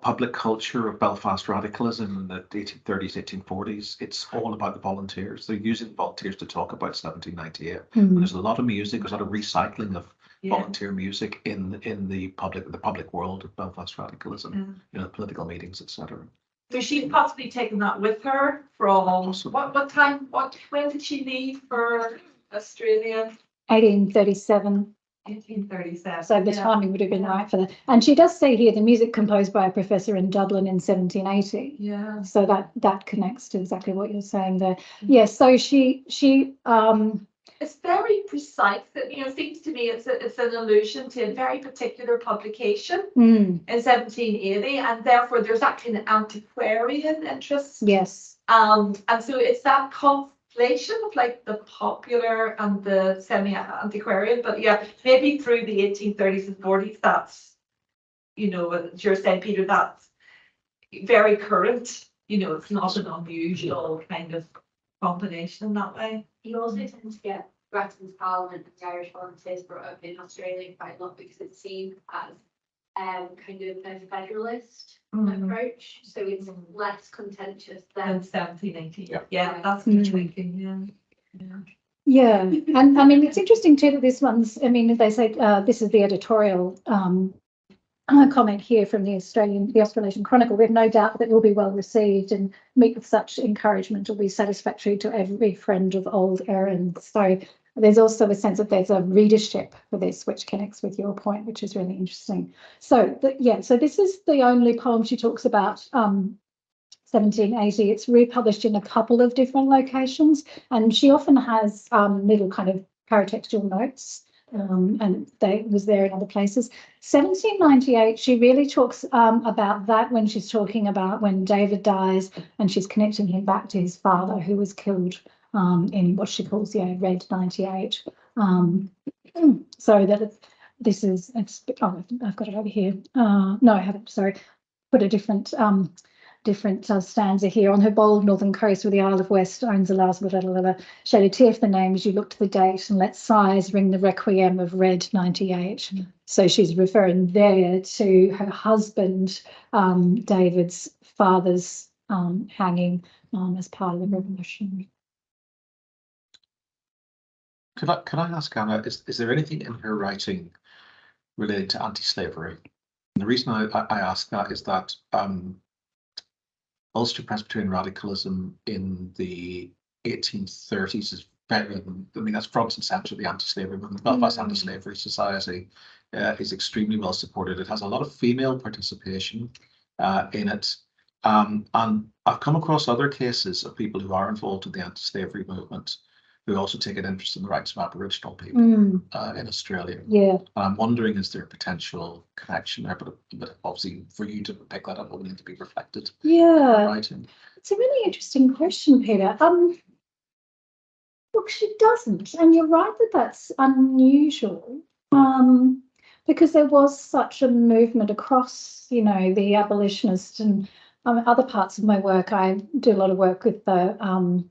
public culture of Belfast radicalism in the 1830s, 1840s, it's all about the volunteers. They're using volunteers to talk about 1798. There's a lot of music, there's a lot of recycling of volunteer music in the public world of Belfast radicalism, political meetings, etc. So she's possibly taken that with her from Awesome. what time? When did she leave for Australia? 1837. 1837. So the Yeah. timing would have been Yeah. right for that. And she does say here the music composed by a professor in Dublin in 1780. Yeah. So that connects to exactly what you're saying there. Yeah. So she It's very precise. That it seems to me it's an allusion to a very particular publication in 1780, and therefore there's that kind of antiquarian interest. yes. And so it's that conflation of like the popular and the semi-antiquarian. But yeah, maybe through the 1830s and 40s, that's as you're saying, Peter, that's very current. It's not an unusual kind of combination in that way. You also tend to get Grattan's Parliament and the Irish volunteers brought up in Australia quite a lot because it's seen as kind of a federalist approach, so it's less contentious Than than 1780. Yeah. Yeah, that's the thinking. Yeah. Yeah. And I mean, it's interesting too that this one's, I mean, they say this is the editorial comment here from the Australasian Chronicle. We have no doubt that it will be well received and meet with such encouragement will be satisfactory to every friend of old Erin. So there's also a sense that there's a readership for this, which connects with your point, which is really interesting. So so this is the only poem she talks about 1780. It's republished in a couple of different locations, and she often has little kind of paratextual notes. And they was there in other places. 1798, she really talks about that when she's talking about when David dies and she's connecting him back to his father who was killed in what she calls Red 98. So that this is, I've got it over here. No, I haven't, sorry. Put a different stanza here. On her bold northern coast where the Isle of West owns the last shed a tear for the name as you look to the date and let sighs ring the requiem of Red 98. So she's referring there to her husband, David's father's hanging as part of the revolution. Could I ask Anna, is there anything in her writing related to anti-slavery? And the reason I ask that is that Ulster Presbyterian radicalism in the 1830s is very, that's front and centre of the anti-slavery movement. Belfast Anti-Slavery Society is extremely well supported. It has a lot of female participation in it. And I've come across other cases of people who are involved in the anti-slavery movement who also take an interest in the rights of Aboriginal people in Australia. Yeah. I'm wondering, is there a potential connection there? But obviously, for you to pick that up, it will need to be reflected. Yeah. Writing. It's a really interesting question, Peter. Look, she doesn't, and you're right that that's unusual. Because there was such a movement across, the abolitionists and other parts of my work. I do a lot of work with the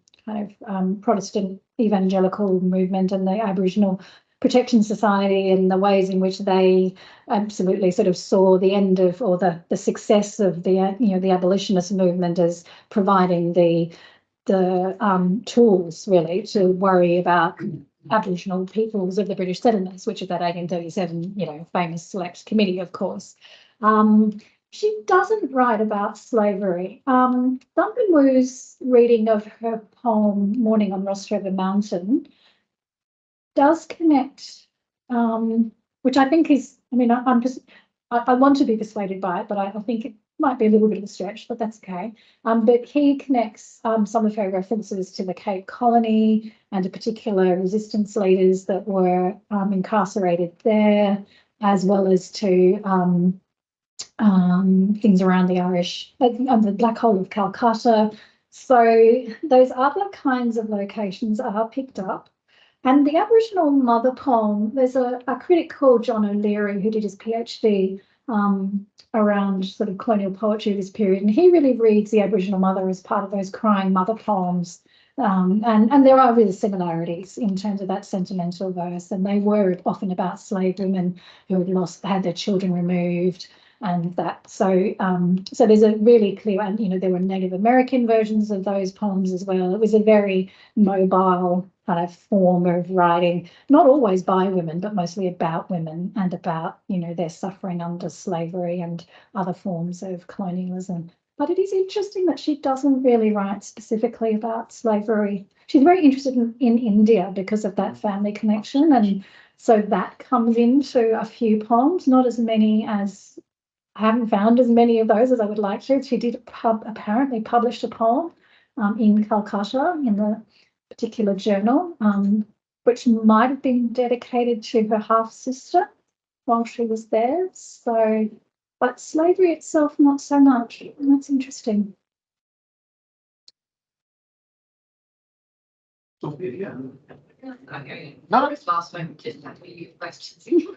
Protestant evangelical movement and the Aboriginal Protection Society and the ways in which they absolutely sort of saw the end of or the success of the abolitionist movement as providing the tools really to worry about Aboriginal peoples of the British settlements, which is that 1837 famous Select Committee, of course. She doesn't write about slavery. Duncan Wu's reading of her poem Morning on Ross River Mountain does connect, which I think is, I want to be persuaded by it, but I think it might be a little bit of a stretch, but that's okay. But he connects some of her references to the Cape Colony and to particular resistance leaders that were incarcerated there, as well as to things around the Irish, the Black Hole of Calcutta. So those other kinds of locations are picked up. And the Aboriginal Mother poem, there's a critic called John O'Leary who did his PhD around sort of colonial poetry of this period. And he really reads the Aboriginal Mother as part of those crying mother poems. And there are really similarities in terms of that sentimental verse. And they were often about slave women who had their children removed. And that, so there's a really clear, and there were Native American versions of those poems as well. It was a very mobile kind of form of writing, not always by women, but mostly about women and about their suffering under slavery and other forms of colonialism. But it is interesting that she doesn't really write specifically about slavery. She's very interested in India because of that family connection. And so that comes into a few poems, not as many as, I haven't found as many of those as I would like to. She did apparently published a poem in Calcutta in the particular journal, which might have been dedicated to her half-sister while she was there. So, but slavery itself, not so much. That's interesting. Sophia, Okay. No. This last one, just had to questions. It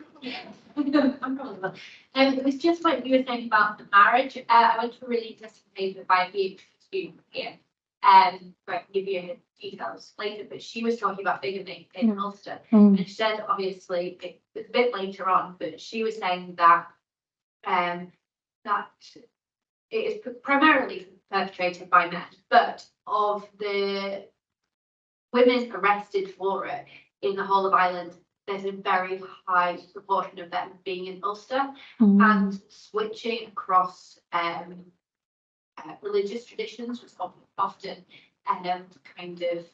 was just what you were saying about the marriage. I went to a really interesting paper by the student here. I can give you details later, but she was talking about bigamy in Ulster. And she said, obviously, it was a bit later on, but she was saying that that it is primarily perpetrated by men, but of the women arrested for it in the whole of Ireland, there's a very high proportion of them being in Ulster, and switching across religious traditions was often kind of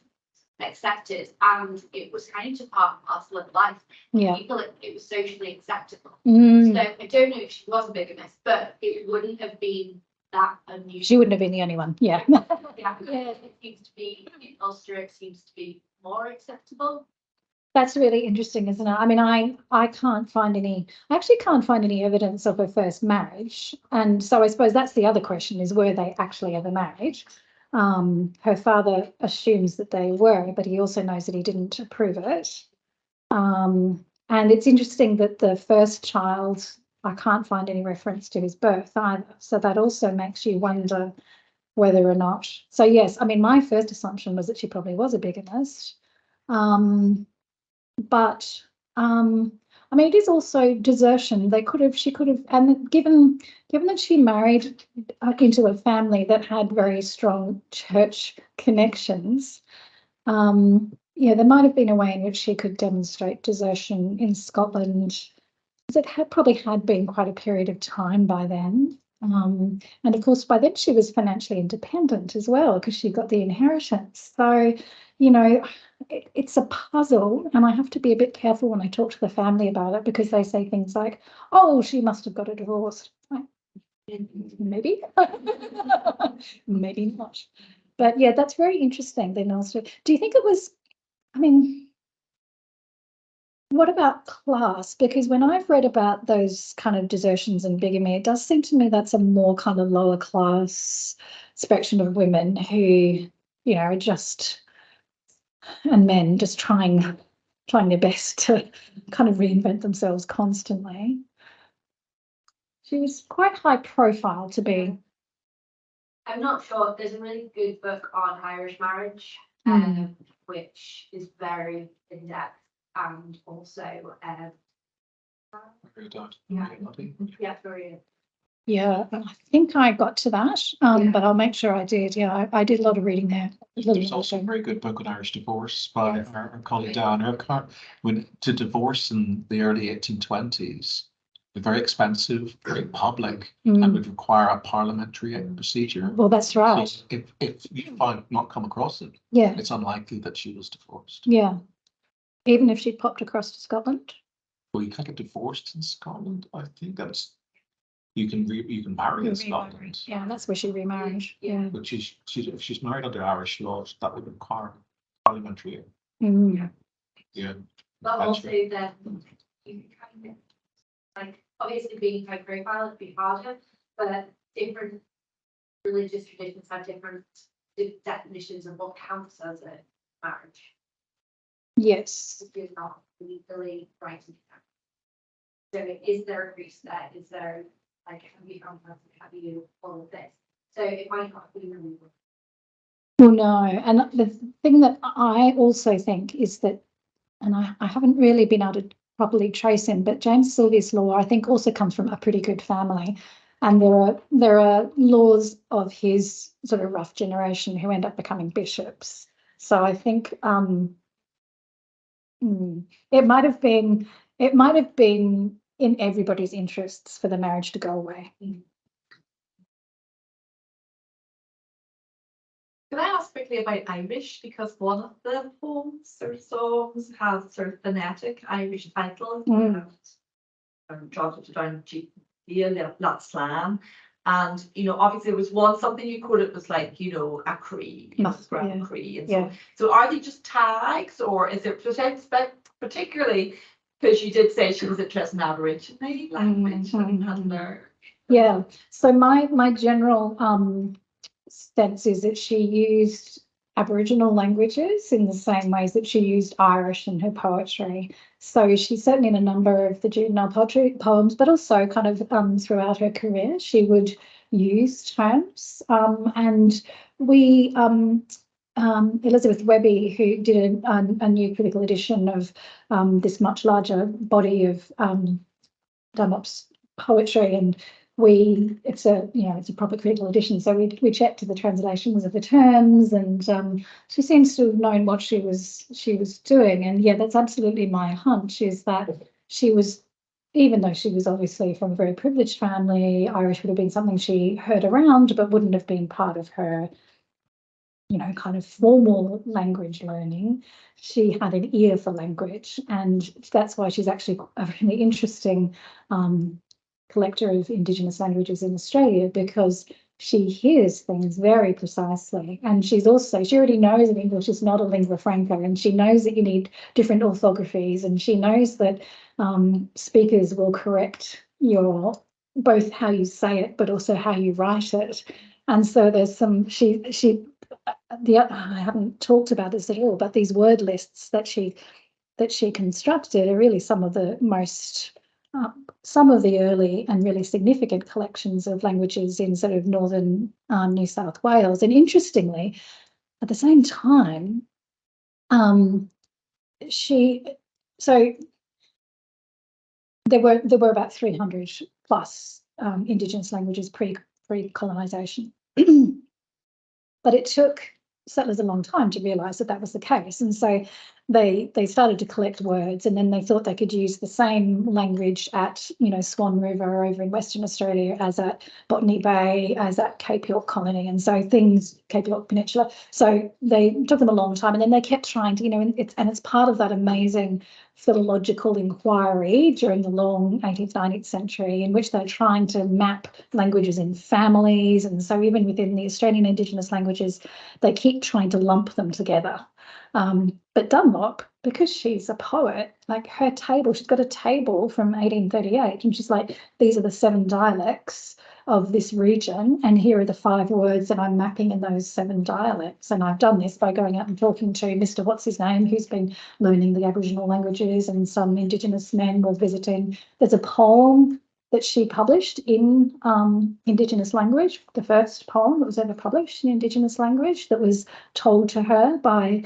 accepted, and it was kind of part and parcel of life. Yeah. People, it was socially acceptable. Mm. So I don't know if she was a bigamist, but it wouldn't have been that unusual. She wouldn't have been the only one. Yeah. Yeah, it seems to be in Ulster. It seems to be more acceptable. That's really interesting, isn't it? I mean, I can't find any, I actually can't find any evidence of her first marriage. And so I suppose that's the other question is, were they actually ever married? Her father assumes that they were, but he also knows that he didn't approve it. And it's interesting that the first child, I can't find any reference to his birth either. So that also makes you wonder whether or not. So yes, I mean, my first assumption was that she probably was a bigamist. But I mean, it is also desertion. She could have, and given that she married into a family that had very strong church connections, yeah, there might have been a way in which she could demonstrate desertion in Scotland, because it probably had been quite a period of time by then. And of course, by then she was financially independent as well, because she got the inheritance. So, you know, it's a puzzle, and I have to be a bit careful when I talk to the family about it, because they say things like, "Oh, she must have got a divorce." Like, maybe, maybe not. But yeah, that's very interesting. Then also, do you think it was? I mean, what about class? Because when I've read about those kind of desertions and bigamy, it does seem to me that's a more kind of lower class spectrum of women who, you know, are just, and men just trying their best to kind of reinvent themselves constantly. She was quite high profile to be. I'm not sure. There's a really good book on Irish marriage, which is very in depth, and also very. Yeah, I think I got to that, but I'll make sure I did. Yeah, I did a lot of reading there. There's also a very good book on Irish divorce by our colleague Dan Urquhart. When to divorce in the early 1820s, very expensive, very public, and would require a parliamentary procedure. Well, that's right. So if you find not come across it, yeah, it's unlikely that she was divorced. Yeah, even if she'd popped across to Scotland. Well, you can't get divorced in Scotland. I think that's you can marry in Scotland. Yeah, that's where she remarried. Yeah, but if she's married under Irish laws, that would require parliamentary. Yeah. But also then you kind of like obviously being high profile it'd be harder, but different religious traditions have different definitions of what counts as a marriage. Yes. If you're not legally writing it down. So is there a priest there? Is there like have you all of this? So it might not be really. Well, no, and the thing that I also think is that, and I haven't really been able to properly trace him, but James Silvius Law, I think, also comes from a pretty good family. And there are laws of his sort of rough generation who end up becoming bishops. So I think it might have been in everybody's interests for the marriage to go away. particularly about Irish, because one of the poems or songs has sort of phonetic Irish titles. Jotted down Slam. And obviously there was something you quoted was like, a Cree, Cree. And so are they just tags, or is it particularly because you did say she was interested in Aboriginal language and had learned? Yeah. So my general sense is that she used Aboriginal languages in the same ways that she used Irish in her poetry. So she's certainly in a number of the juvenile poetry poems, but also kind of throughout her career, she would use terms. And we, Elizabeth Webby, who did a new critical edition of this much larger body of Dunlop's poetry, and it's a proper critical edition, so we checked the translations of the terms, and she seems to have known what she was doing. And yeah, that's absolutely my hunch, is that she was, even though she was obviously from a very privileged family, Irish would have been something she heard around, but wouldn't have been part of her kind of formal language learning. She had an ear for language, and that's why she's actually a really interesting collector of Indigenous languages in Australia, because she hears things very precisely. And she already knows that English is not a lingua franca, and she knows that you need different orthographies, and she knows that speakers will correct both how you say it, but also how you write it. And so there's I haven't talked about this at all, but these word lists that she constructed are really some of the early and really significant collections of languages in sort of northern New South Wales. And interestingly, at the same time, there were about 300 plus Indigenous languages pre-colonisation. But it took settlers a long time to realise that was the case, and so they started to collect words, and then they thought they could use the same language at Swan River over in Western Australia as at Botany Bay, as at Cape York Colony, and so Cape York Peninsula. So they took them a long time, and then they kept trying to, it's part of that amazing philological inquiry during the long 18th, 19th century, in which they're trying to map languages in families. And so even within the Australian Indigenous languages, they keep trying to lump them together. But Dunlop, because she's a poet, like she's got a table from 1838, and she's like, these are the 7 dialects of this region, and here are the 5 words that I'm mapping in those 7 dialects. And I've done this by going out and talking to Mr. What's his name, who's been learning the Aboriginal languages, and some Indigenous men were visiting. There's a poem that she published in Indigenous language, the first poem that was ever published in Indigenous language, that was told to her by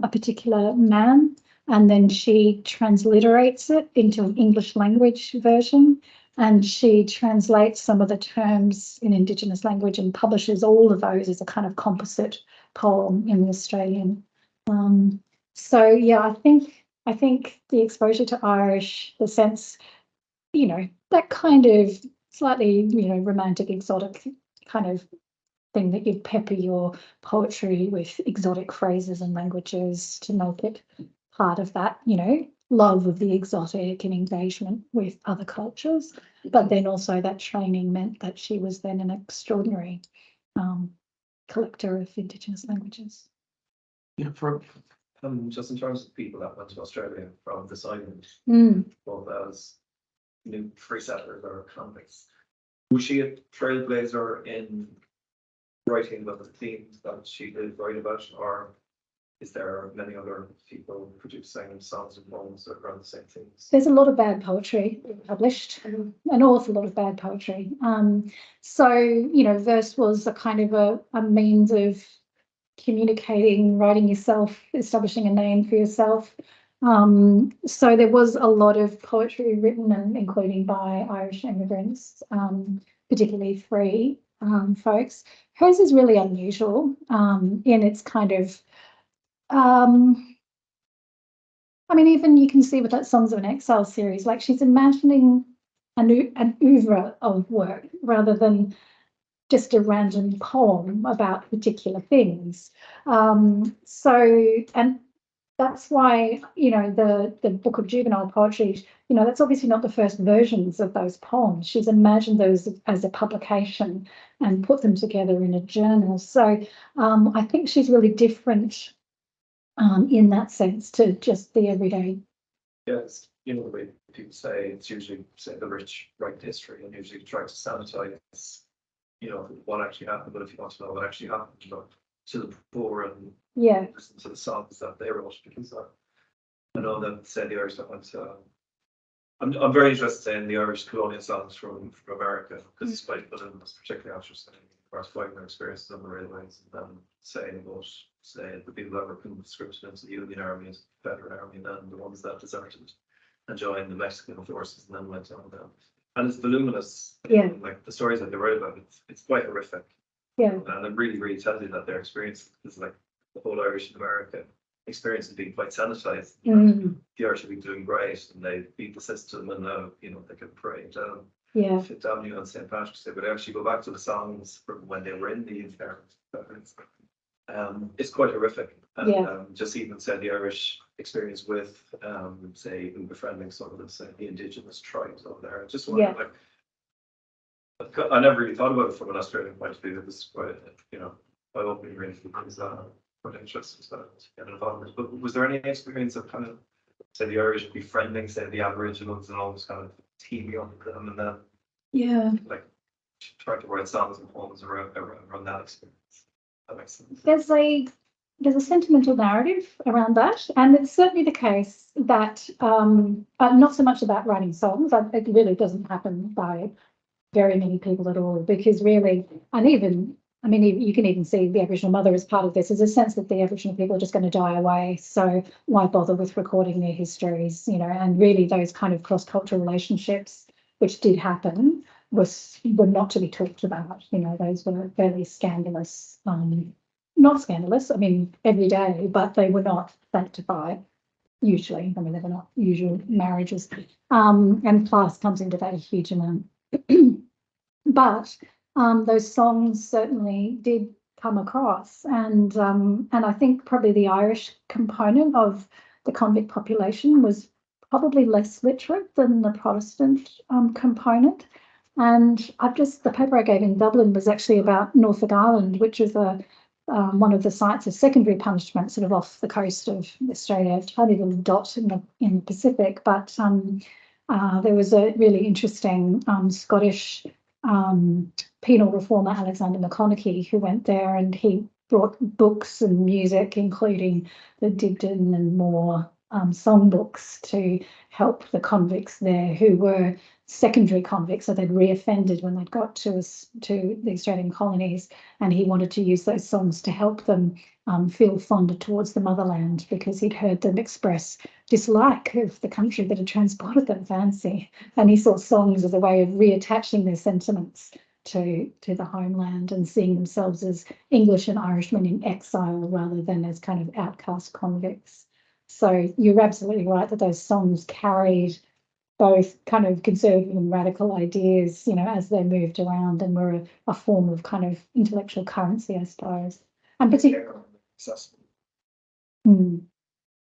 a particular man, and then she transliterates it into an English language version, and she translates some of the terms in Indigenous language and publishes all of those as a kind of composite poem in the Australian. So yeah, I think the exposure to Irish, the sense, that kind of slightly, romantic, exotic kind of thing that you'd pepper your poetry with exotic phrases and languages to make it part of that, love of the exotic and engagement with other cultures. But then also that training meant that she was then an extraordinary collector of Indigenous languages. Yeah, just in terms of people that went to Australia from this island, both as new free settlers or convicts, was she a trailblazer in writing about the themes that she did write about, or is there many other people producing songs and poems that are around the same themes? There's a lot of bad poetry published, an awful lot of bad poetry. So, verse was a kind of a means of communicating, writing yourself, establishing a name for yourself. So there was a lot of poetry written, and including by Irish immigrants, particularly free folks. Hers is really unusual in its kind of, even you can see with that Songs of an Exile series, like she's imagining an oeuvre of work rather than just a random poem about particular things. And that's why, the book of juvenile poetry, that's obviously not the first versions of those poems. She's imagined those as a publication and put them together in a journal. So I think she's really different in that sense to just the everyday. Yes, the way people say it's usually say the rich write history and usually try to sanitize, what actually happened. But if you want to know what actually happened, to the poor and listen to the songs that they wrote, because I know that say the Irish that went to. I'm very interested in the Irish colonial songs from America because it's quite voluminous, particularly after saying fighting their experiences on the railways and then saying about the people that were conscripted into the Union Army and the Federal Army and then the ones that deserted and joined the Mexican forces and then went on down. And it's voluminous. Like the stories that they write about, it's quite horrific. Yeah. And it really, really tells you that their experience is like the whole Irish in America experience is being quite sanitized. The Irish have been doing great and they beat the system and now, they can pray down. Fit down you on St. Patrick's Day, but actually go back to the songs from when they were in the inference. It's quite horrific. And just even say the Irish experience with say befriending some of the indigenous tribes over there. I just wonder I never really thought about it from an Australian point of view. It was quite, I hope we really things that are quite interesting to get involved with. But was there any experience of kind of say the Irish befriending, say the Aboriginals and almost kind of teaming up with them and then like trying to write songs and poems around that experience? That makes sense. There's a sentimental narrative around that, and it's certainly the case that not so much about writing songs. It really doesn't happen by very many people at all, because really, and even, you can even see the Aboriginal Mother as part of this. There's a sense that the Aboriginal people are just going to die away, so why bother with recording their histories, and really those kind of cross-cultural relationships, which did happen, were not to be talked about. Those were fairly scandalous, not scandalous, every day, but they were not sanctified, usually. They were not usual marriages, and class comes into that a huge amount. But those songs certainly did come across, and I think probably the Irish component of the convict population was probably less literate than the Protestant component. And the paper I gave in Dublin was actually about Norfolk Island, which is one of the sites of secondary punishment, sort of off the coast of Australia, a tiny little dot in the Pacific. But there was a really interesting Scottish penal reformer, Alexander McConaughey, who went there, and he brought books and music, including the Dibdin and more songbooks, to help the convicts there who were secondary convicts, so they'd reoffended when they'd got to the Australian colonies, and he wanted to use those songs to help them feel fonder towards the motherland, because he'd heard them express dislike of the country that had transported them fancy, and he saw songs as a way of reattaching their sentiments to the homeland and seeing themselves as English and Irishmen in exile rather than as kind of outcast convicts. So you're absolutely right that those songs carried both kind of conservative and radical ideas, as they moved around, and were a form of kind of intellectual currency, I suppose. And particularly accessible.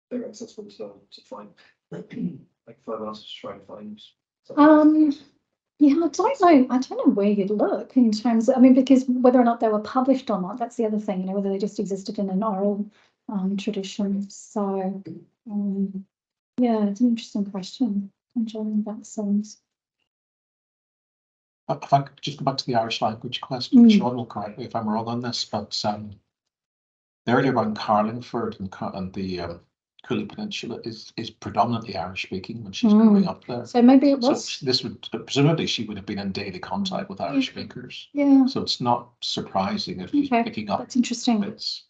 They're accessible to find. Like if I wanted to try and find something. I don't know where you'd look in terms of, because whether or not they were published or not, that's the other thing, whether they just existed in an oral tradition. So it's an interesting question. Enjoying that songs. If I could just go back to the Irish language question, Sean will correct me if I'm wrong on this, but the area around Carlingford and the Cooley Peninsula is predominantly Irish speaking when she's growing up there. So maybe it was. So this would presumably she would have been in daily contact with Irish speakers. Yeah. So it's not surprising if she's picking up. That's interesting. Bits.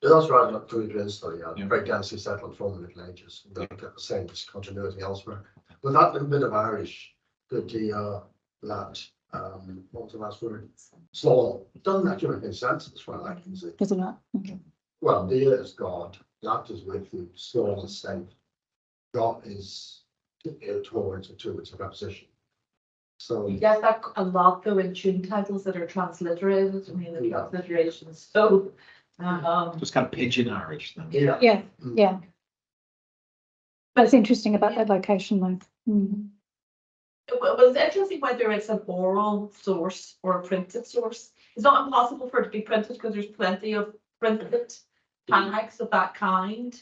That's right, not through the study. Very densely settled from the Middle Ages. Don't get the same continuity elsewhere. But that little bit of Irish, what was the last word? Slow. Doesn't actually make any sense as well, I can see. Is it not? Okay. Well, Dia is God. That is with you. Slow is safe. God is towards it too. It's a preposition. So, You get that a lot though in tune titles that are transliterated, I mean, the transliterations, so. Just kind of pidgin Irish then. yeah. Yeah, yeah. That's interesting about that location though. Mm. It was interesting whether it's an oral source or a printed source. It's not impossible for it to be printed because there's plenty of printed tags of that kind.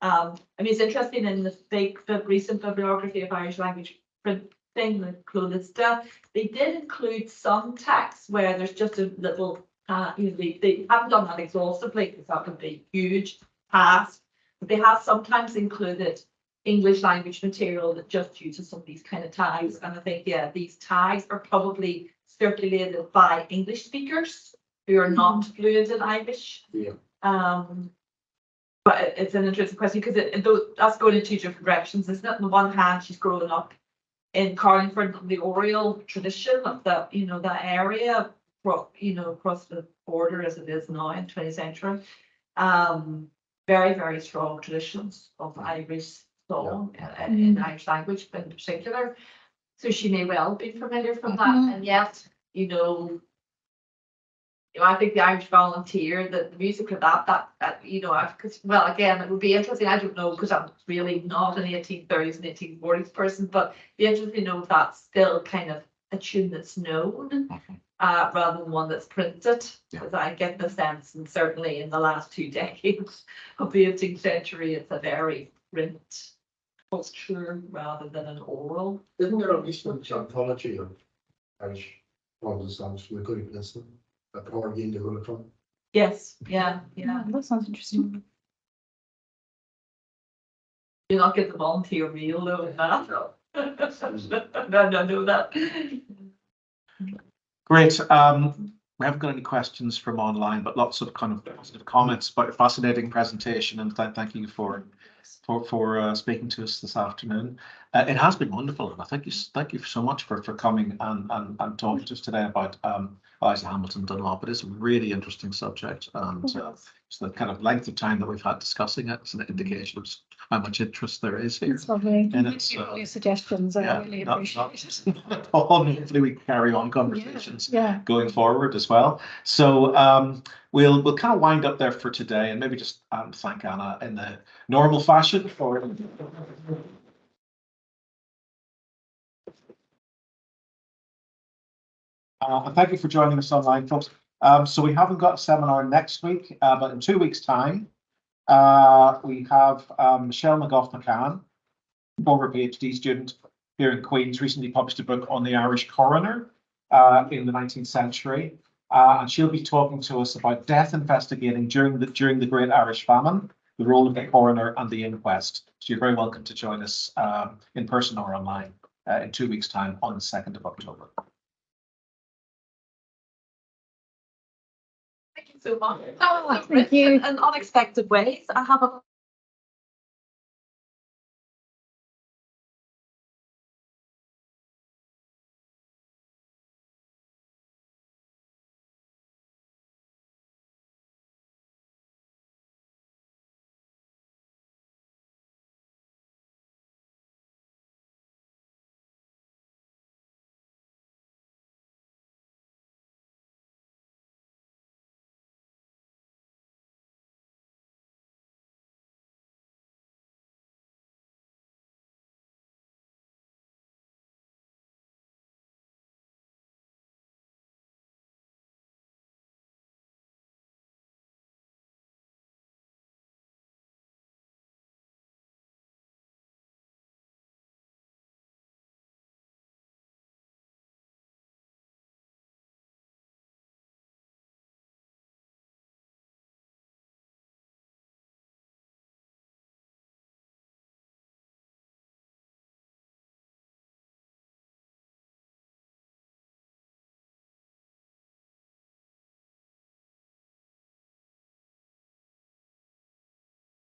I mean, it's interesting in the recent bibliography of Irish language printing, the Clonista, they did include some texts where there's just a little, they haven't done that exhaustively because that would be a huge task, but they have sometimes included English language material that just uses some of these kind of tags. And I think, yeah, these tags are probably circulated by English speakers who are not fluent in Irish. Yeah. But it's an interesting question because that's going in two different directions, isn't it? On the one hand, she's growing up in Carlingford, the oral tradition of that, that area, across the border as it is now in 20th century. Very, very strong traditions of Irish song in Irish language in particular. So she may well be familiar from that, and yet, I think the Irish Volunteer, the music of that, because, well, again, it would be interesting. I don't know, because I'm really not an 1830s and 1840s person, but it'd be interesting to know if that's still kind of a tune that's known, rather than one that's printed. Because I get the sense, and certainly in the last 2 decades of the 18th century, it's a very print culture rather than an oral. Isn't there a recent anthology of Irish songs from the Good Peninsula? Again, the rule from. Yes, yeah. That sounds interesting. Do not get the volunteer reel though in that. No, that. Great. We haven't got any questions from online, but lots of kind of positive comments about a fascinating presentation, and thank you for speaking to us this afternoon. It has been wonderful, and I thank you so much for coming and talking to us today about Eliza Hamilton Dunlop. It is a really interesting subject, and so the kind of length of time that we've had discussing it is an indication of how much interest there is here. It's lovely. And Thank you for all your suggestions. I really appreciate it. Hopefully we can carry on conversations Yeah. going forward as well. So we'll kind of wind up there for today, and maybe just thank Anna in the normal fashion for. And thank you for joining us online, folks. So we haven't got a seminar next week, but in 2 weeks' time, we have Michelle McGough-McCann, former PhD student here in Queens, recently published a book on the Irish coroner in the 19th century. And she'll be talking to us about death investigating during the Great Irish Famine, the role of the coroner and the inquest. So you're very welcome to join us in person or online in 2 weeks' time on the 2nd of October. Thank you so much. Oh, thank you. In unexpected ways. I have a